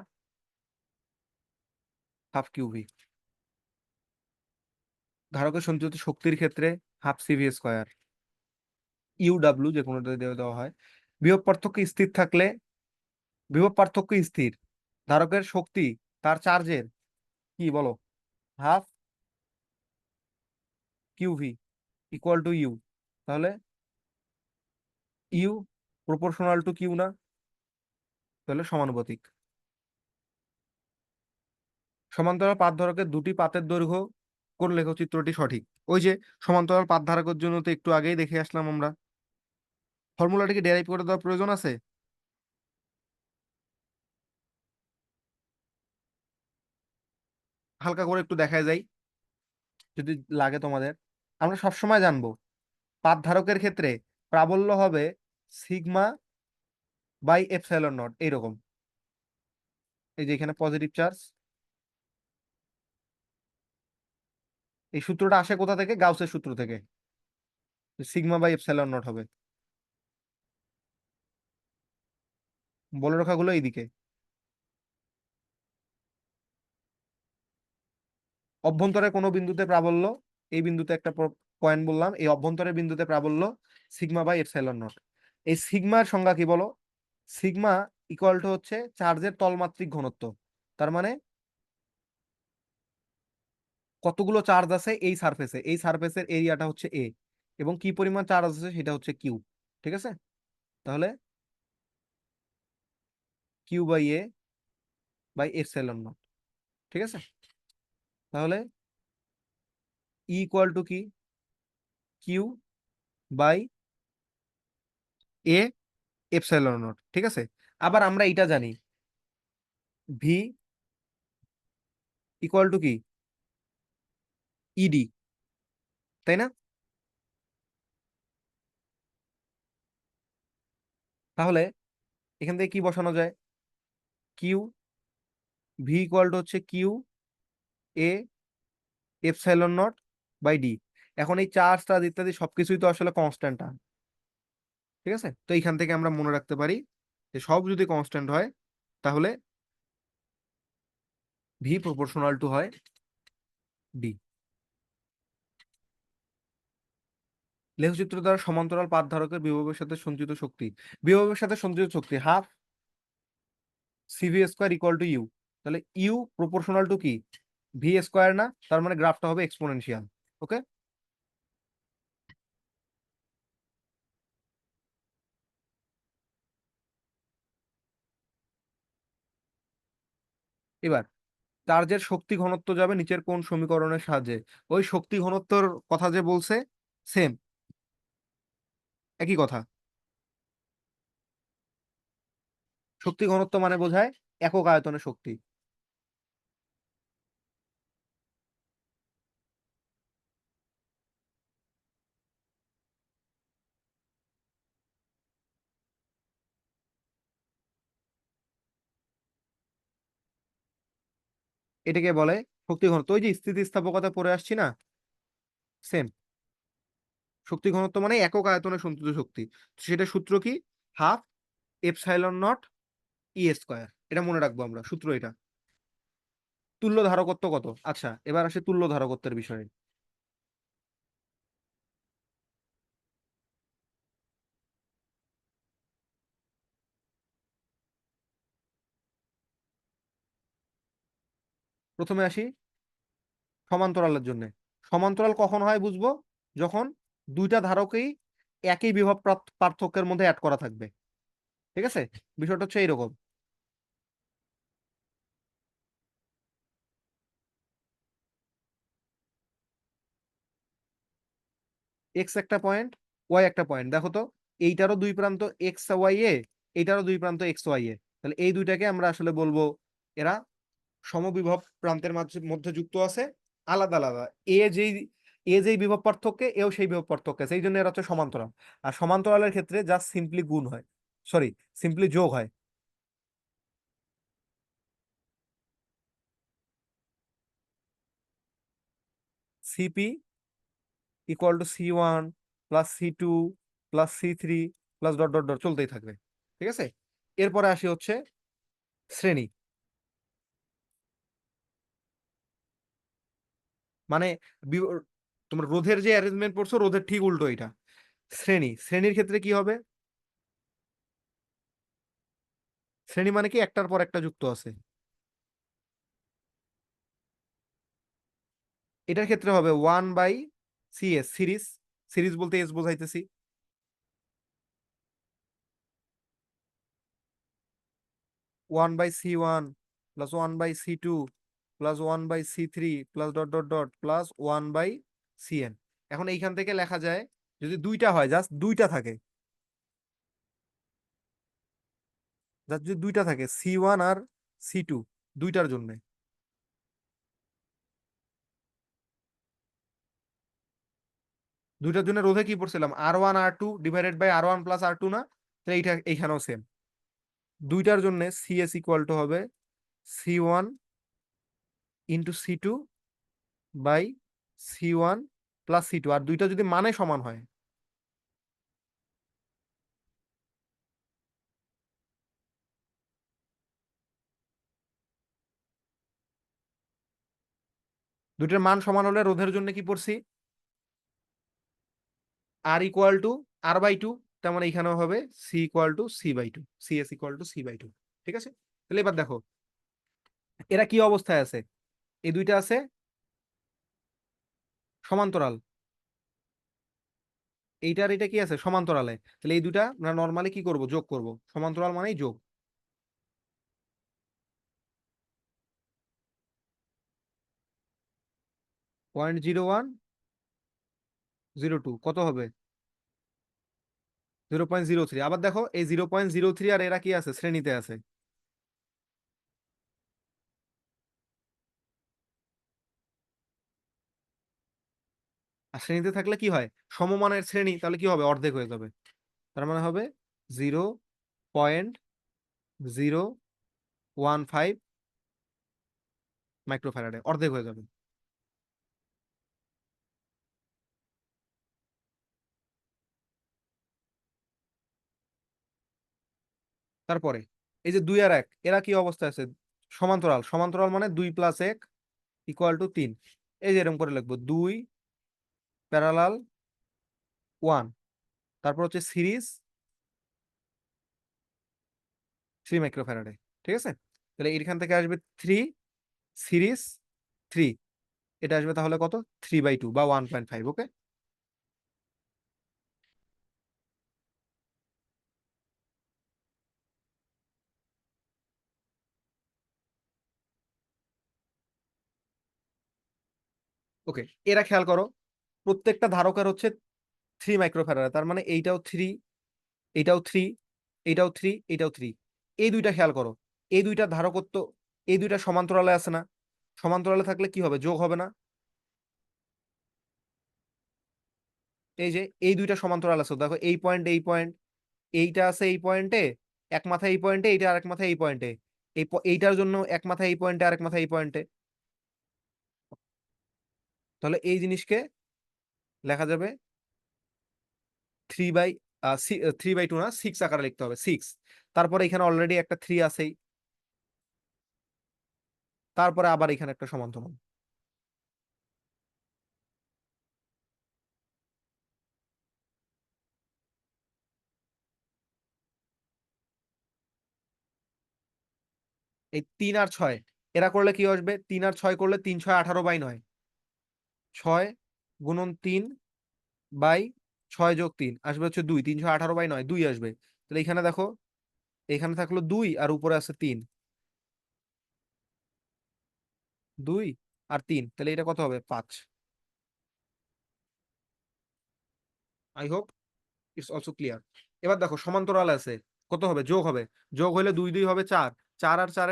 S1: হাফ কিউভি, ধারকের সঞ্চিত শক্তির ক্ষেত্রে হাফ সিভি স্কোয়ার, ইউ যে কোনোটা দেওয়া দেওয়া হয়। বিভব পার্থক্য স্থির থাকলে, বিভব পার্থক্য স্থির, ধারকের শক্তি তার চার্জের কি বলো, half QV equal to U. তাহলে ইউ প্রপোর্শনাল টু কিউ না, তাহলে সমানুপাতিক। সমান্তরাল পাত ধারকের দুটি পাতের দৈর্ঘ্য কোন লেখচিত্রটি সঠিক? ওই যে সমান্তরাল পাত ধারকের জন্য তো একটু আগেই দেখে আসলাম আমরা। ফর্মুলাটিকে ডেরাইভ করে দেওয়ার প্রয়োজন আছে? হালকা করে একটু দেখায় যাই যদি লাগে তোমাদের। আমরা সবসময় জানবো পাত ধারকের ক্ষেত্রে প্রাবল্য হবে সিগমা/এপসাইলন নট, এইরকম। এই যে এখানে পজিটিভ চার্জ, এই সূত্রটা আসে কোথা থেকে? গাউসের সূত্র থেকে। সিগমা/এপসাইলন নট হবে। বলরেখাগুলো এইদিকে। অভ্যন্তরে কোনো বিন্দুতে প্রাবল্য, এই বিন্দুতে একটা পয়েন্ট বললাম, এই অভ্যন্তরের বিন্দুতে প্রাবল্য সিগমা/এপসাইলন নট। এই সিগমার সংজ্ঞা কি বলো? সিগমা ইকুয়াল টু হচ্ছে চার্জের তলমাত্রিক ঘনত্ব। তার মানে কতগুলো চার্জ আছে এই সারফেসে, এই সারফেসের এরিয়াটা হচ্ছে এ, এবং কি পরিমাণ চার্জ আছে সেটা হচ্ছে কিউ। ঠিক আছে, তাহলে Q by A by epsilon naught. ঠিক আছে, তাহলে ই ইকুয়াল টু কি, Q by A epsilon naught. ঠিক আছে, আবার আমরা এটা জানি, ভি ইকুয়াল টু কি, ইডি, তাই না? তাহলে এখান থেকে কি বসানো যায়, কিউ, ভি ইকুয়াল টু হচ্ছে Q A epsilon naught by D. এখন এই চার্জ টার্জ ইত্যাদি সবকিছুই তো আসলে কনস্ট্যান্ট। ঠিক আছে, তো এইখান থেকে আমরা মনে রাখতে পারি যে সব যদি কনস্ট্যান্ট হয় তাহলে ভি প্রপোর্শনাল টু হয় ডি। লেখচিত্র দ্বারা সমান্তরাল পাত ধারকের বিভবের সাথে সঞ্চিত শক্তি, বিভবের সাথে সঞ্চিত শক্তি half CV square equal to U. তাহলে ইউ প্রপোর্শনাল টু কি, ভি স্কোয়ার না, তার মানে গ্রাফটা হবে এক্সপোনেনশিয়াল। ওকে, এবার চার্জের শক্তি ঘনত্ব যাবে নিচের কোন সমীকরণের সাহায্যে? ওই শক্তি ঘনত্বর কথা যে বলছে, সেম একই কথা। শক্তি ঘনত্ব মানে বোঝায় একক আয়তনের শক্তি। এটাকে বলে শক্তি ঘনত্ব। ওই যে স্থিতিস্থাপকতা পড়ে আসছি না, সেম। শক্তি ঘনত্ব মানে একক আয়তনে সঞ্চিত শক্তি। সেটা সূত্র কি, half epsilon not E square. এটা মনে রাখবো আমরা, সূত্র এটা। তুল্য ধারকত্ব কত? আচ্ছা, এবার আসে তুল্য ধারকত্বের বিষয়ে। প্রথমে আসি সমান্তরালের জন্য। সমান্তরাল কখন হয় বুঝবো, যখন দুইটা ধারকেই একই বিভব পার্থক্যের মধ্যে অ্যাড করা থাকবে। ঠিক আছে, বিষয়টা হচ্ছে এইরকম। এক্স একটা পয়েন্ট, ওয়াই একটা পয়েন্ট, দেখো তো এইটারও দুই প্রান্ত এক্স ওয়াই এ, এইটারও দুই প্রান্ত এক্স ওয়াই এ। তাহলে এই দুইটাকে আমরা আসলে বলবো এরা সমবিভব প্রান্তের মাঝে মধ্যে যুক্ত আছে, আলাদা আলাদা। এ যেই এ যেই বিভব পার্থক্যে, এও সেই বিভব পার্থক্যে, সেই জন্য এরা হচ্ছে সমান্তরাল। আর সমান্তরালের ক্ষেত্রে জাস্ট সিম্পলি গুণ হয়, সরি সিম্পলি যোগ হয়। CP equal to C 1 plus C 2 plus C 3 plus dot dot dot চলতেই থাকবে। ঠিক আছে, এরপরে আসি হচ্ছে শ্রেণী। মানে বি- তোমার রোধের যে অ্যারেঞ্জমেন্ট পড়ছো, রোধের ঠিক উল্টো এটা। শ্রেণী, শ্রেণীর ক্ষেত্রে কি হবে, শ্রেণী মানে কি একটার পর একটা যুক্ত আছে। এটার ক্ষেত্রে হবে 1/CS, সিরিজ। সিরিজ বলতে এস বোঝাইতেছি। 1/C1 plus 1/C2 plus 1/C3 plus dot dot dot plus 1/CN। এখন এইখান থেকে লেখা যায়, যদি দুইটা হয়, জাস্ট দুইটা থাকে, জাস্ট যদি দুইটা থাকে C1 আর C2, দুইটার জন্য, দুইটার জন্য রোধে কি পড়ছিলাম, R1 R2 divided by R1 plus R2 না? তো এইটা এইখানেও সেম, দুইটার জন্য সিএস ইকুয়াল টু হবে C1 into C 2 by C1 plus C 2, আর দুইটা যদি মানে সমান হয়। দুইটার মান সমান হলে রোধের জন্য কি পড়ছি, আর ইকুয়াল টু R/2। তার মানে এখানেও হবে C equal to C by two, C S equal to C by two. ঠিক আছে, তাহলে এবার দেখো এরা কি অবস্থায় আছে, এই দুইটা আছে সমান্তরাল, এইটার এটা কি আছে সমান্তরালে, তাহলে এই দুইটা আমরা নর্মালি কি করব, যোগ করব, সমান্তরাল মানেই যোগ। 0.0102 কত হবে, 0.03। আবার দেখো এই 0.03 আর এরা কি আছে শ্রেণীতে আছে, আর শ্রেণীতে থাকলে কি হয়, সমমানের শ্রেণী, তাহলে কি হবে অর্ধেক হয়ে যাবে, তার মানে হবে 0.015 মাইক্রোফ্যারাডে, অর্ধেক হয়ে যাবে। তারপরে এই যে 2 আর 1 এরা কি অবস্থায় আছে, সমান্তরাল, সমান্তরাল মানে 2 + 1 ইকুয়াল টু 3। এই যে এরকম করে লিখবো 2 প্যারালাল 1, তারপর হচ্ছে সিরিজ 3 মাইক্রোফ্যারাডে। ঠিক আছে, তাহলে এখান থেকে আসবে 3 সিরিজ 3, এটা আসবে তাহলে কত, 3/2 বা 1.5। ওকে, ওকে, এরা খেয়াল করো প্রত্যেকটা ধারকের হচ্ছে 3 মাইক্রোফ্যারাড, তার মানে এইটাও 3, এইটাও 3, এইটাও 3, এইটাও 3। এই দুইটা খেয়াল করো, এই দুইটা ধারকত্ব, এই দুইটা সমান্তরালে আছে না, সমান্তরালে থাকলে কি হবে, যোগ হবে না। এই যে এই দুইটা সমান্তরাল আছে, দেখো এই পয়েন্ট এই পয়েন্ট, এইটা আছে এই পয়েন্টে, এক মাথায় এই পয়েন্টে, এইটা আরেক মাথায় এই পয়েন্টে, এইটার জন্য এক মাথায় এই পয়েন্টে, আরেক মাথায় এই পয়েন্টে। তাহলে এই জিনিসকে লেখা যাবে 3/2 না, 6 আকারে লিখতে হবে, 6। তারপরে এখানে অলরেডি একটা 3 আছেই, তারপরে আবার এখানে একটা সমান্তরাল, এই 3 আর 6 এরা করলে কি আসবে, 3 আর 6 করলে 3 × 6 = 18/9, 6 × 3 / 6 + 3 আসবে হচ্ছে 2, 318/9 2 আসবে। তাহলে এখানে দেখো, এখানে থাকলো 2 আর উপরে আছে 3, 2 আর 3, তাহলে এটা কত হবে 5। I hope it's also clear. এবার দেখো সমান্তরাল আছে, কত হবে, যোগ হবে, যোগ হলে 2 2 হবে 4, 4 আর 4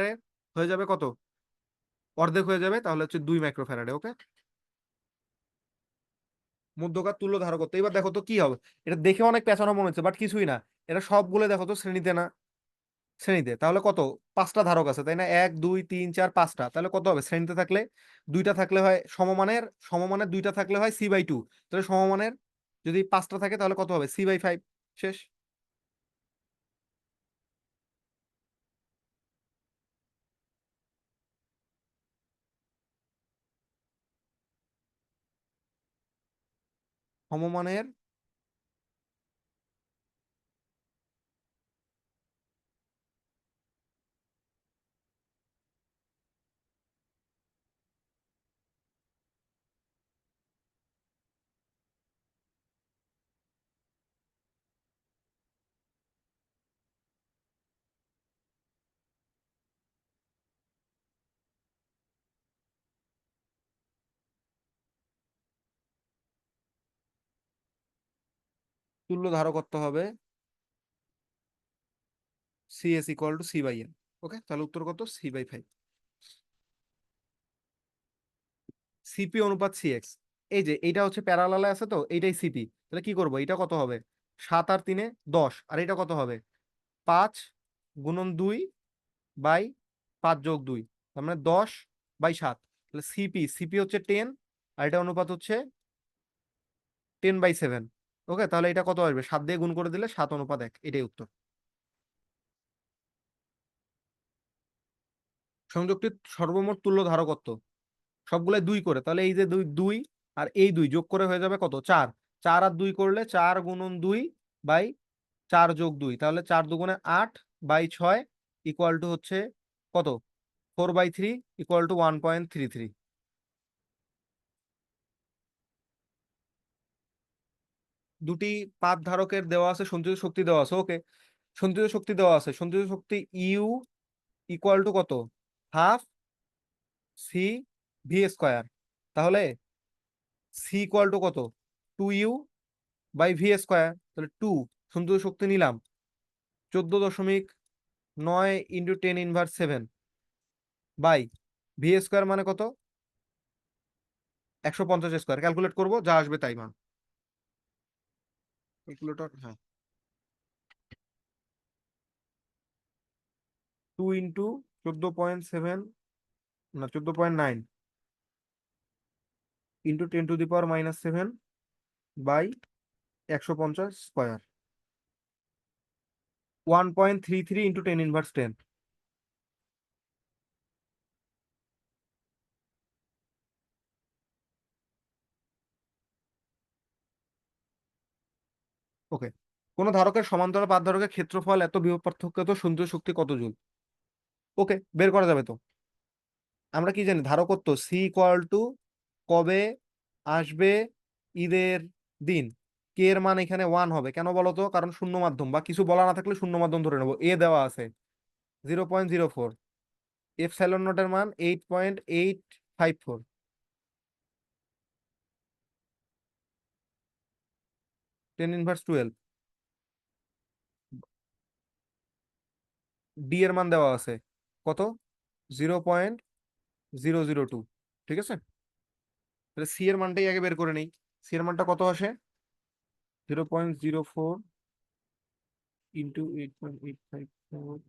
S1: হয়ে যাবে কত, অর্ধেক হয়ে যাবে, তাহলে হচ্ছে 2 মাইক্রোফ্যারাডে। ওকে, মধ্যকার তুল্য ধারকত্ব। এবার দেখো তো কি হবে, এটা দেখে অনেক পেঁচানো মনে হচ্ছে বাট কিছুই না, এটা সবগুলো দেখো তো শ্রেণীতে না, শ্রেণীতে, তাহলে কত, 5টা ধারক আছে তাই না, 1 2 3 4 5টা, তাহলে কত হবে শ্রেণীতে থাকলে, দুইটা থাকলে হয় সমমানের, সমমানের দুইটা থাকলে হয় c/2, তাহলে সমমানের যদি 5টা থাকে তাহলে কত হবে, c/5। শেষ। সমমানের তুল্য ধারকত্ব হবে cs ইকুয়াল টু c/n। ওকে, তাহলে উত্তর কত, c/5। সিপি অনুপাত সিএক্স, এই যে এইটা হচ্ছে প্যারালালে আছে তো, এইটাই সিপি, তাহলে কি করব, এটা কত হবে, 7 আর 3 10, আর এটা কত হবে, 5 × 2 / 5 + 2, তার মানে 10/7। তাহলে সিপি, সিপি হচ্ছে 10, আর এটা অনুপাত হচ্ছে 10/7। ওকে, তাহলে এটা কত আসবে, 7 দিয়ে গুণ করে দিলে 7:1, এটাই উত্তর। সংযোগটির সর্বমোট তুল্য ধারকত্ব সবগুলাই 2 করে, তাহলে এই যে 2 2 আর এই 2 যোগ করে হয়ে যাবে কত, 4, 4 আর 2 করলে 4 × 2 / 4+2, তাহলে 4×2 = 8/6 ইকুয়াল টু হচ্ছে কত? 4/3 ইকুয়াল টু 1.33। দুটি পাত ধারকের দেওয়া আছে, সঞ্চিত শক্তি দেওয়া আছে। ওকে, সঞ্চিত শক্তি দেওয়া আছে। সঞ্চিত শক্তি ইউ ইকুয়াল টু কত? Half C V square. তাহলে সি ইকুয়াল টু কত? 2u/v²। তাহলে 2 সঞ্চিত শক্তি নিলাম 14.9 ইন্টু 10⁻7 বাই ভি² মানে কত? 150²। ক্যালকুলেট করব, যা আসবে তাই মান। ক্যালকুলেটর, হ্যাঁ। 2 ইন্টু 14.7, না 14.9 ইন্টু 10⁻⁻7 বাই 150²। 1.33 ইন্টু 10⁻10। ওকে, কোন ধারকের সমান্তরাল পাত ধারকের ক্ষেত্রফল এত বিভব পার্থক্য তো সঞ্চিত শক্তি কত জুল? ওকে, বের করা যাবে তো। আমরা কি জানি? ধারকত্ব সি ইকুয়াল টু কবে আসবে ঈদের দিন। কে এর মান এখানে 1 হবে, কেন বলতো? কারণ শূন্য মাধ্যম, বা কিছু বলা না থাকলে শূন্য মাধ্যম ধরে নেবো। এ দেওয়া আছে 0.04, এপসাইলন নটের মান 8.854, 10⁻12। ডি এর মান দেওয়া আছে কত? 0.002। ঠিক আছে, তাহলে সি এর মানটাই আগে বের করে নেই। সি এর মানটা কত আসে? 0.04 ইন্টু 8.854,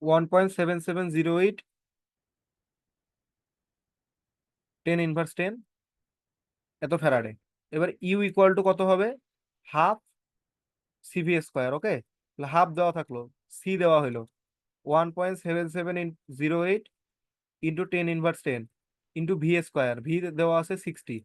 S1: 1.7708, 10⁻10 এত ফ্যারাডে। এবার ইউ ইকুয়াল টু কত হবে? হাফ সিভি²। ওকে, তাহলে হাফ দেওয়া থাকলো, সি দেওয়া হলো 1.7708 ইন্টু 10⁻10 ইন্টু ভি²। ভি দেওয়া আছে 60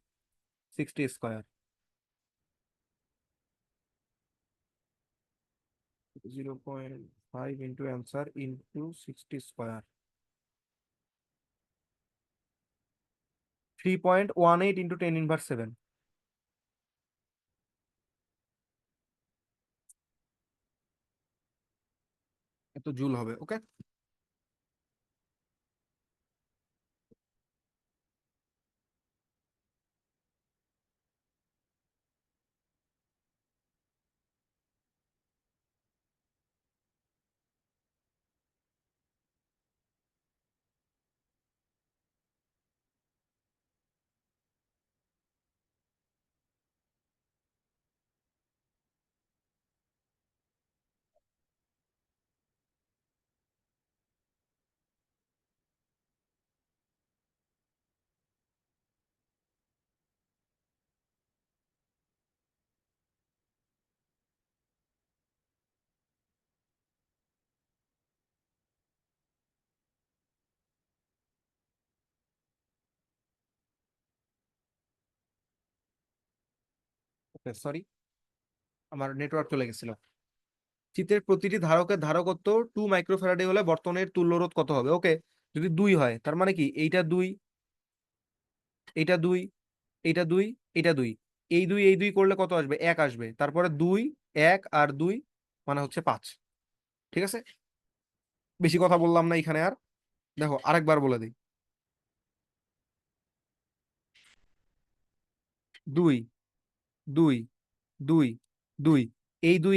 S1: 0.5 ইন্টু অ্যান্সার ইন্টু 60²। 3.18 ইন্টু 10⁻7। এত জুল হবে। ওকে, ওকে, সরি, আমার নেটওয়ার্ক চলে গেছিল। চিত্রের প্রতিটি ধারকের ধারকত্ব 2 মাইক্রোফ্যারাডে হলে বর্তনের তুল্যরোধ কত হবে? ওকে, যদি 2 হয় তার মানে কি? এইটা 2, এইটা 2, এইটা 2, এইটা 2, এই দুই করলে কত আসবে? 1 আসবে। তারপরে 2, 1 আর 2 মানে হচ্ছে 5। ঠিক আছে, বেশি কথা বললাম না এখানে আর। দেখো আরেকবার বলে দিই। 2, 2, 2, 2, এই দুই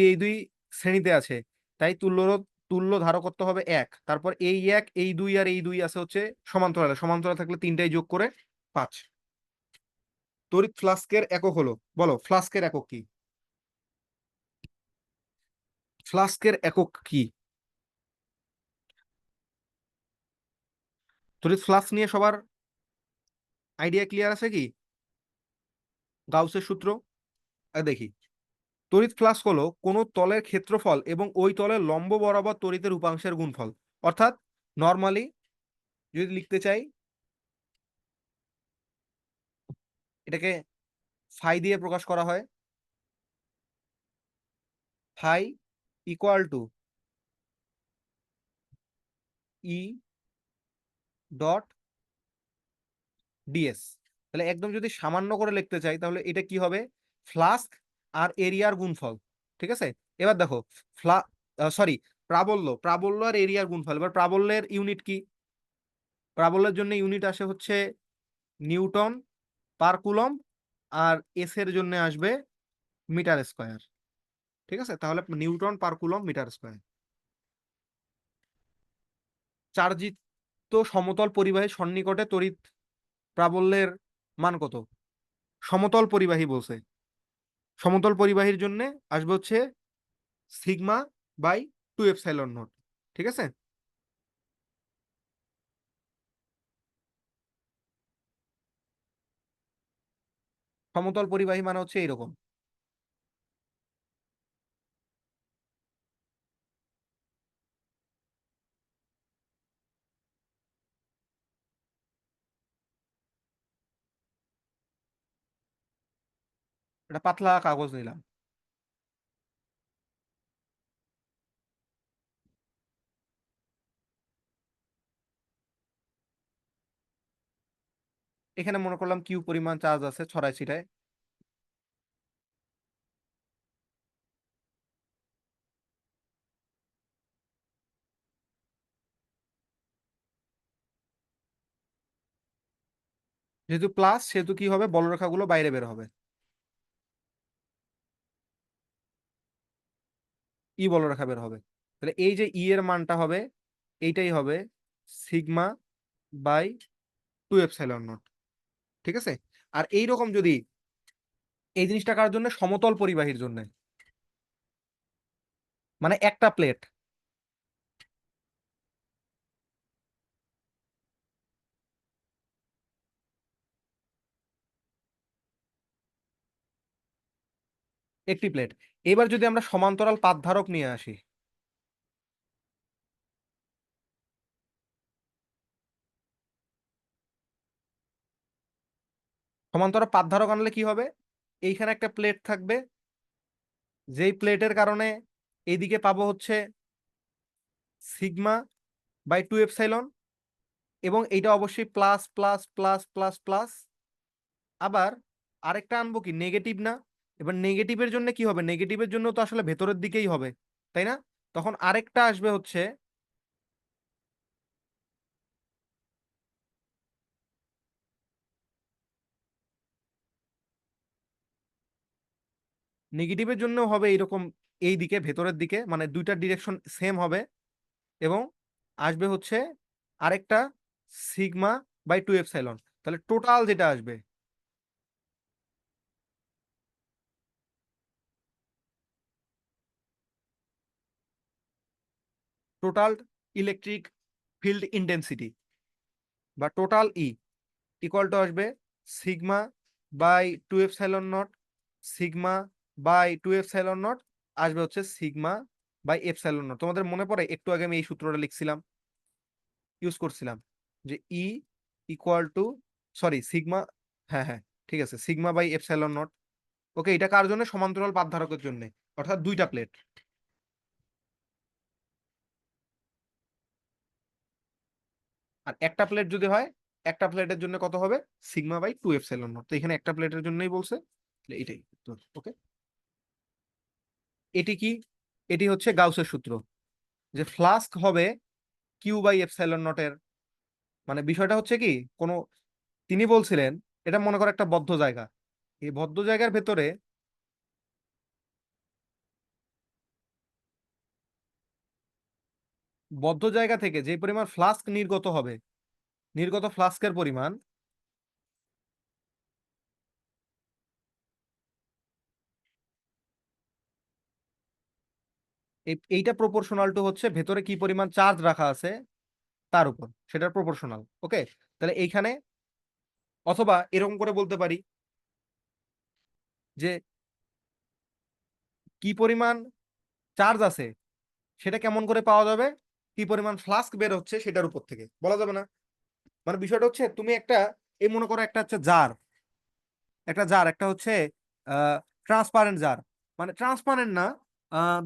S1: শ্রেণীতে আছে, তাই তুল্যরোধ, তুল্য ধারকত্ব হবে 1। তারপর এই 1, এই 2 আর এই 2 আছে হচ্ছে সমান্তরালে। সমান্তরালে থাকলে তিনটাই যোগ করে 5। তড়িৎ ফ্লাস্কের একক হলো, বলো ফ্লাস্কের একক কি? ফ্লাস্কের একক কি? তড়িৎ ফ্লাস্ক নিয়ে সবার আইডিয়া ক্লিয়ার আছে কি? গাউসের সূত্র দেখি। তড়িৎ ফ্লাস্ক হলো কোন তলের ক্ষেত্রফল এবং ওই তলের লম্ব বরাবর তড়িতের উপাংশের গুণফল। অর্থাৎ নর্মালি যদি লিখতে চাই এটাকে ফাই দিয়ে প্রকাশ করা হয়, phi equal to E dot DS. তাহলে একদম যদি সামান্য করে লিখতে চাই তাহলে এটা কি হবে, ফ্লাস্ক আর এরিয়ার গুণফল। ঠিক আছে, এবার দেখো ফ্লা সরি প্রাবল্য, প্রাবল্য আর এরিয়ার গুণফল। এবার প্রাবল্যের ইউনিট কি, প্রাবল্যের জন্য ইউনিট আসে হচ্ছে নিউটন পার কুলম, আর এস এর জন্য আসবে মিটার স্কয়ার। ঠিক আছে, তাহলে Newton per coulomb metre square. চার্জিত সমতল পরিবাহী সন্নিকটে তড়িৎ প্রাবল্যের মান কত? সমতল পরিবাহী বলছে, সমতল পরিবাহীর জন্য আসবে হচ্ছে সিগমা বাই 2 এপসাইলন নট। ঠিক আছে, সমতল পরিবাহী মানে হচ্ছে এইরকম। এটা পাতলা কাগজ নিলাম। এখানে মনে করলাম কিউ পরিমাণ চার্জ আছে ছড়ায় ছিটায়। যেহেতু প্লাস সেহেতু কি হবে, বলরেখাগুলো বাইরে বের হবে, ই বলরেখা বের হবে। তাহলে এই যে ই এর মানটা হবে, এইটাই হবে সিগমা বাই 2 এপসাইলন নট। ঠিক আছে, আর এইরকম যদি এই জিনিসটা কার জন্য, সমতল পরিবাহীর জন্য, মানে একটা প্লেট, একটি প্লেট। এবার যদি আমরা সমান্তরাল পাত ধারক নিয়ে আসি, সমান্তরাল পাত ধারক আনলে কি হবে, এইখানে একটা প্লেট থাকবে, যেই প্লেটের কারণে এইদিকে পাবো হচ্ছে সিগমা বাই 2 এপসাইলন, এবং এইটা অবশ্যই plus plus plus plus plus. আবার আরেকটা আনবো কি, নেগেটিভ না? এবার নেগেটিভের জন্য কি হবে, নেগেটিভের জন্য তো আসলে ভেতরের দিকেই হবে, তাই না? তখন আরেকটা আসবে হচ্ছে নেগেটিভের জন্য হবে এইরকম, এই দিকে ভেতরের দিকে, মানে দুইটার ডিরেকশন সেম হবে, এবং আসবে হচ্ছে আরেকটা সিগমা বাই 2 এপসাইলন। তাহলে টোটাল যেটা আসবে, টোটাল ইলেকট্রিক ফিল্ড ইন্টেন্সিটি বা টোটাল ই ইকুয়াল টু আসবে sigma by 2 epsilon naught, sigma by 2 epsilon naught, আসবে হচ্ছে সিগমা বাই এপসাইলন নট। তোমাদের মনে পড়ে একটু আগে আমি এই সূত্রটা লিখছিলাম, ইউজ করছিলাম, যে ই ইকুয়াল টু, সরি সিগমা, হ্যাঁ হ্যাঁ ঠিক আছে, সিগমা বাই এপসাইলন নট। ওকে, এটা কার জন্য, সমান্তরাল পাত ধারকের জন্য, অর্থাৎ দুইটা প্লেট। আর একটা প্লেট যদি হয়, একটা প্লেটের জন্য কত হবে, সিগমা বাই 2 এপসাইলন নট। তো এখানে একটা প্লেটের জন্যই বলছে, তাহলে এটাই উত্তর। ওকে, এটি কি, এটি হচ্ছে গাউসের সূত্র, যে ফ্লাস্ক হবে কিউ বাই এপসাইলন নটের। মানে বিষয়টা হচ্ছে কি, কোনো, তিনি বলছিলেন এটা মনে করো একটা বদ্ধ জায়গা, এই বদ্ধ জায়গার ভেতরে, বদ্ধ জায়গা থেকে যে পরিমাণ ফ্লাস্ক নির্গত হবে, নির্গত ফ্লাস্কের পরিমাণ, এইটা প্রপোর্শনাল টু হচ্ছে ভেতরে কি পরিমাণ চার্জ রাখা আছে তার উপর, সেটার প্রপোর্শনাল। ওকে, তাহলে এইখানে, অথবা এরকম করে বলতে পারি যে কি পরিমাণ চার্জ আছে সেটা কেমন করে পাওয়া যাবে, কি পরিমাণ ফ্লাস্ক বের হচ্ছে সেটার উপর থেকে বলা যাবে না? মানে বিষয়টা হচ্ছে তুমি একটা, এই মনে করো একটা হচ্ছে জার, একটা হচ্ছে ট্রান্সপারেন্ট জার, মানে ট্রান্সপারেন্ট না,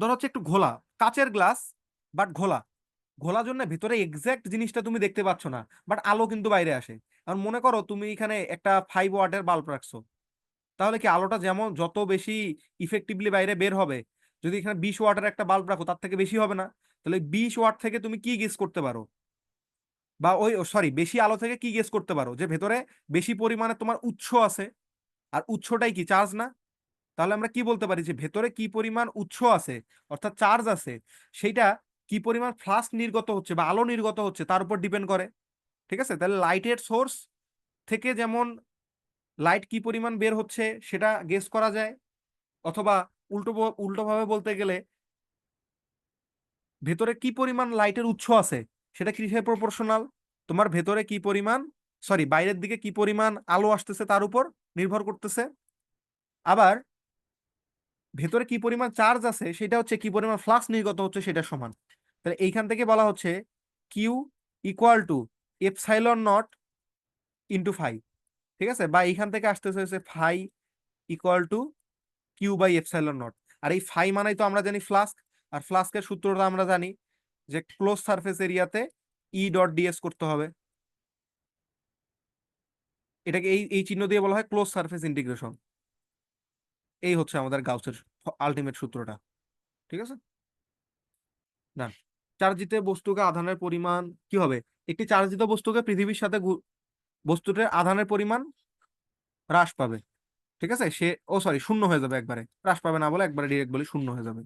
S1: ধরো হচ্ছে একটু ঘোলা, কাচের গ্লাস বাট ঘোলা, ঘোলা জন্য ভিতরে এক্সাক্ট জিনিসটা তুমি দেখতে পাচ্ছ না, বাট আলো কিন্তু বাইরে আসে। আর মনে করো তুমি এখানে একটা 5 ওয়াটের বাল্ব রাখছো, তাহলে কি আলোটা যেমন যত বেশি ইফেক্টিভলি বাইরে বের হবে, যদি এখানে 20 ওয়াটের একটা বাল্ব রাখো তার থেকে বেশি হবে না? তাহলে 20 ওয়াট থেকে তুমি কি গেস করতে পারো, বা ওই সরি বেশি আলো থেকে কি গেস করতে পারো, যে ভেতরে বেশি পরিমাণে তোমার উৎস আছে, আর উৎসটাই কি চার্জ না? তাহলে আমরা কি বলতে পারি যে ভেতরে কি পরিমাণ উৎস আছে, অর্থাৎ চার্জ আছে, সেইটা কি পরিমাণ ফ্লাক্স নির্গত হচ্ছে বা আলো নির্গত হচ্ছে তার উপর ডিপেন্ড করে। ঠিক আছে, তাহলে লাইটের সোর্স থেকে যেমন লাইট কি পরিমাণ বের হচ্ছে সেটা গেস করা যায়, অথবা উল্টো ভাবে বলতে গেলে ভেতরে কি পরিমাণ লাইটের উৎস আছে সেটা কিসের প্রপোর্শনাল, তোমার ভেতরে কি পরিমাণ, সরি বাইরের দিকে কি পরিমাণ আলো আসতেছে তার উপর নির্ভর করতেছে। আবার ভেতরে কি পরিমাণ চার্জ আছে সেটা হচ্ছে কি পরিমাণ ফ্লাক্স নির্গত হচ্ছে সেটা সমান। তাহলে এইখান থেকে বলা হচ্ছে q equal to epsilon nought into phi. ঠিক আছে, বা এইখান থেকে আসতেছে হচ্ছে phi equal to q by epsilon nought. আর এই ফাই মানেই তো আমরা জানি ফ্লাস্ক, আর ফ্লাস্কের সূত্রটা আমরা জানি যে ক্লোজ সারফেস এরিয়াতে ই ডট ডিএস করতে হবে। এটাকে এই এই চিহ্ন দিয়ে বলা হয় ক্লোজ সারফেস ইন্টিগ্রেশন। এই হচ্ছে আমাদের গাউসের আলটিমেট সূত্রটা। ঠিক আছে না, চার্জিত বস্তুকে আধানের পরিমাণ কি হবে, একটি চার্জিত বস্তুকে পৃথিবীর সাথে বস্তুটার আধানের পরিমাণ হ্রাস পাবে। ঠিক আছে, সে ও সরি শূন্য হয়ে যাবে, একবারে হ্রাস পাবে না বলে একবারে ডিরেক্ট বলে শূন্য হয়ে যাবে।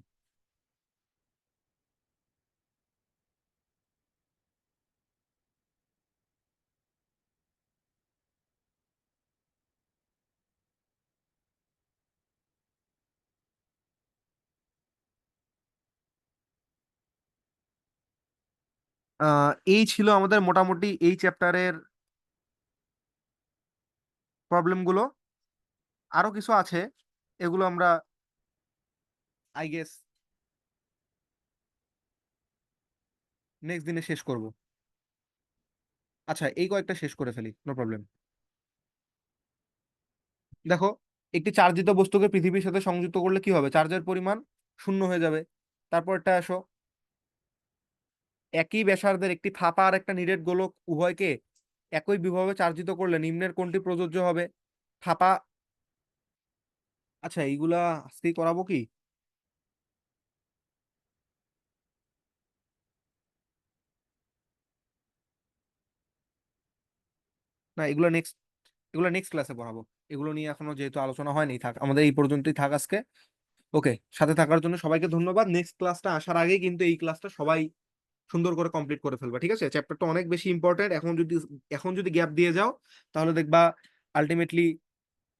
S1: এই ছিল আমাদের মোটামুটি এই চ্যাপ্টারের প্রবলেম গুলো। আরো কিছু আছে, এগুলো আমরা আই গেস নেক্সট দিনে শেষ করব। আচ্ছা এই কয়েকটা শেষ করে ফেলি, নো প্রবলেম। দেখো, একটি চার্জিত বস্তুকে পৃথিবীর সাথে সংযুক্ত করলে কি হবে, চার্জের পরিমাণ শূন্য হয়ে যাবে। তারপরটা আসো, একই ব্যাসার্ধের একটি ফাঁপা আর একটা নিরেট গোলক উভয়কে একই বিভবে চার্জিত করলে নিম্নের কোনটি প্রযোজ্য হবে? ফাঁপা, আচ্ছা এইগুলা আজকেই করাবো কি? না এগুলো নেক্সট ক্লাসে পড়াবো। এগুলো নিয়ে এখনো যেহেতু আলোচনা হয়নি, থাক আমাদের এই পর্যন্তই থাক আজকে। ওকে, সাথে থাকার জন্য সবাইকে ধন্যবাদ। নেক্সট ক্লাসটা আসার আগে কিন্তু এই ক্লাসটা সবাই সুন্দর করে কমপ্লিট করে ফেলবা, ঠিক আছে? চ্যাপ্টারটা অনেক বেশি ইম্পর্টেন্ট, এখন যদি গ্যাপ দিয়ে যাও তাহলে দেখবা আলটিমেটলি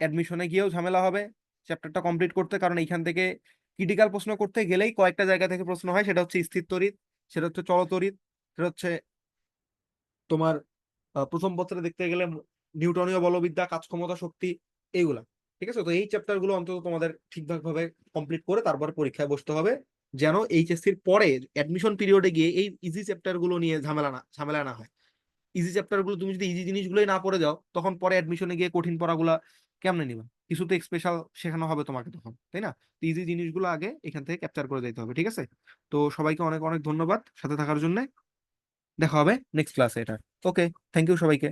S1: অ্যাডমিশনে গিয়েও ঝামেলা হবে চ্যাপ্টারটা কমপ্লিট করতে, কারণ এইখান থেকে ক্রিটিক্যাল প্রশ্ন করতে গেলেই কয়েকটা জায়গা থেকে প্রশ্ন হয়, সেটা হচ্ছে স্থির তড়িৎ, সেটা হচ্ছে চলতড়িৎ, সেটা হচ্ছে তোমার প্রথম পত্রে দেখতে গেলে নিউটনীয় বলবিদ্যা, কাজ ক্ষমতা, শক্তি, এইগুলা। ঠিক আছে, তো এই চ্যাপ্টার গুলো অন্তত তোমাদের ঠিকঠাক ভাবে কমপ্লিট করে তারপর পরীক্ষায় বসতে হবে, যেন এইচএসসির পরে অ্যাডমিশন পিরিয়ডে গিয়ে এই ইজি চ্যাপ্টার গুলো নিয়ে ঝামেলা না হয়। ইজি চ্যাপ্টার গুলো তুমি যদি ইজি জিনিসগুলোই না পড়ে যাও, তখন পরে অ্যাডমিশনে গিয়ে কঠিন পড়াগুলা কেমনে নিবা? কিছু তো স্পেশাল শেখানো হবে তোমাকে তখন, তাই না? তো ইজি জিনিসগুলো আগে এখান থেকে ক্যাপচার করে যেতে হবে, ঠিক আছে? তো সবাইকে অনেক অনেক ধন্যবাদ সাথে থাকার জন্য। দেখা হবে নেক্সট ক্লাসে এটা। ওকে, থ্যাংক ইউ সবাইকে।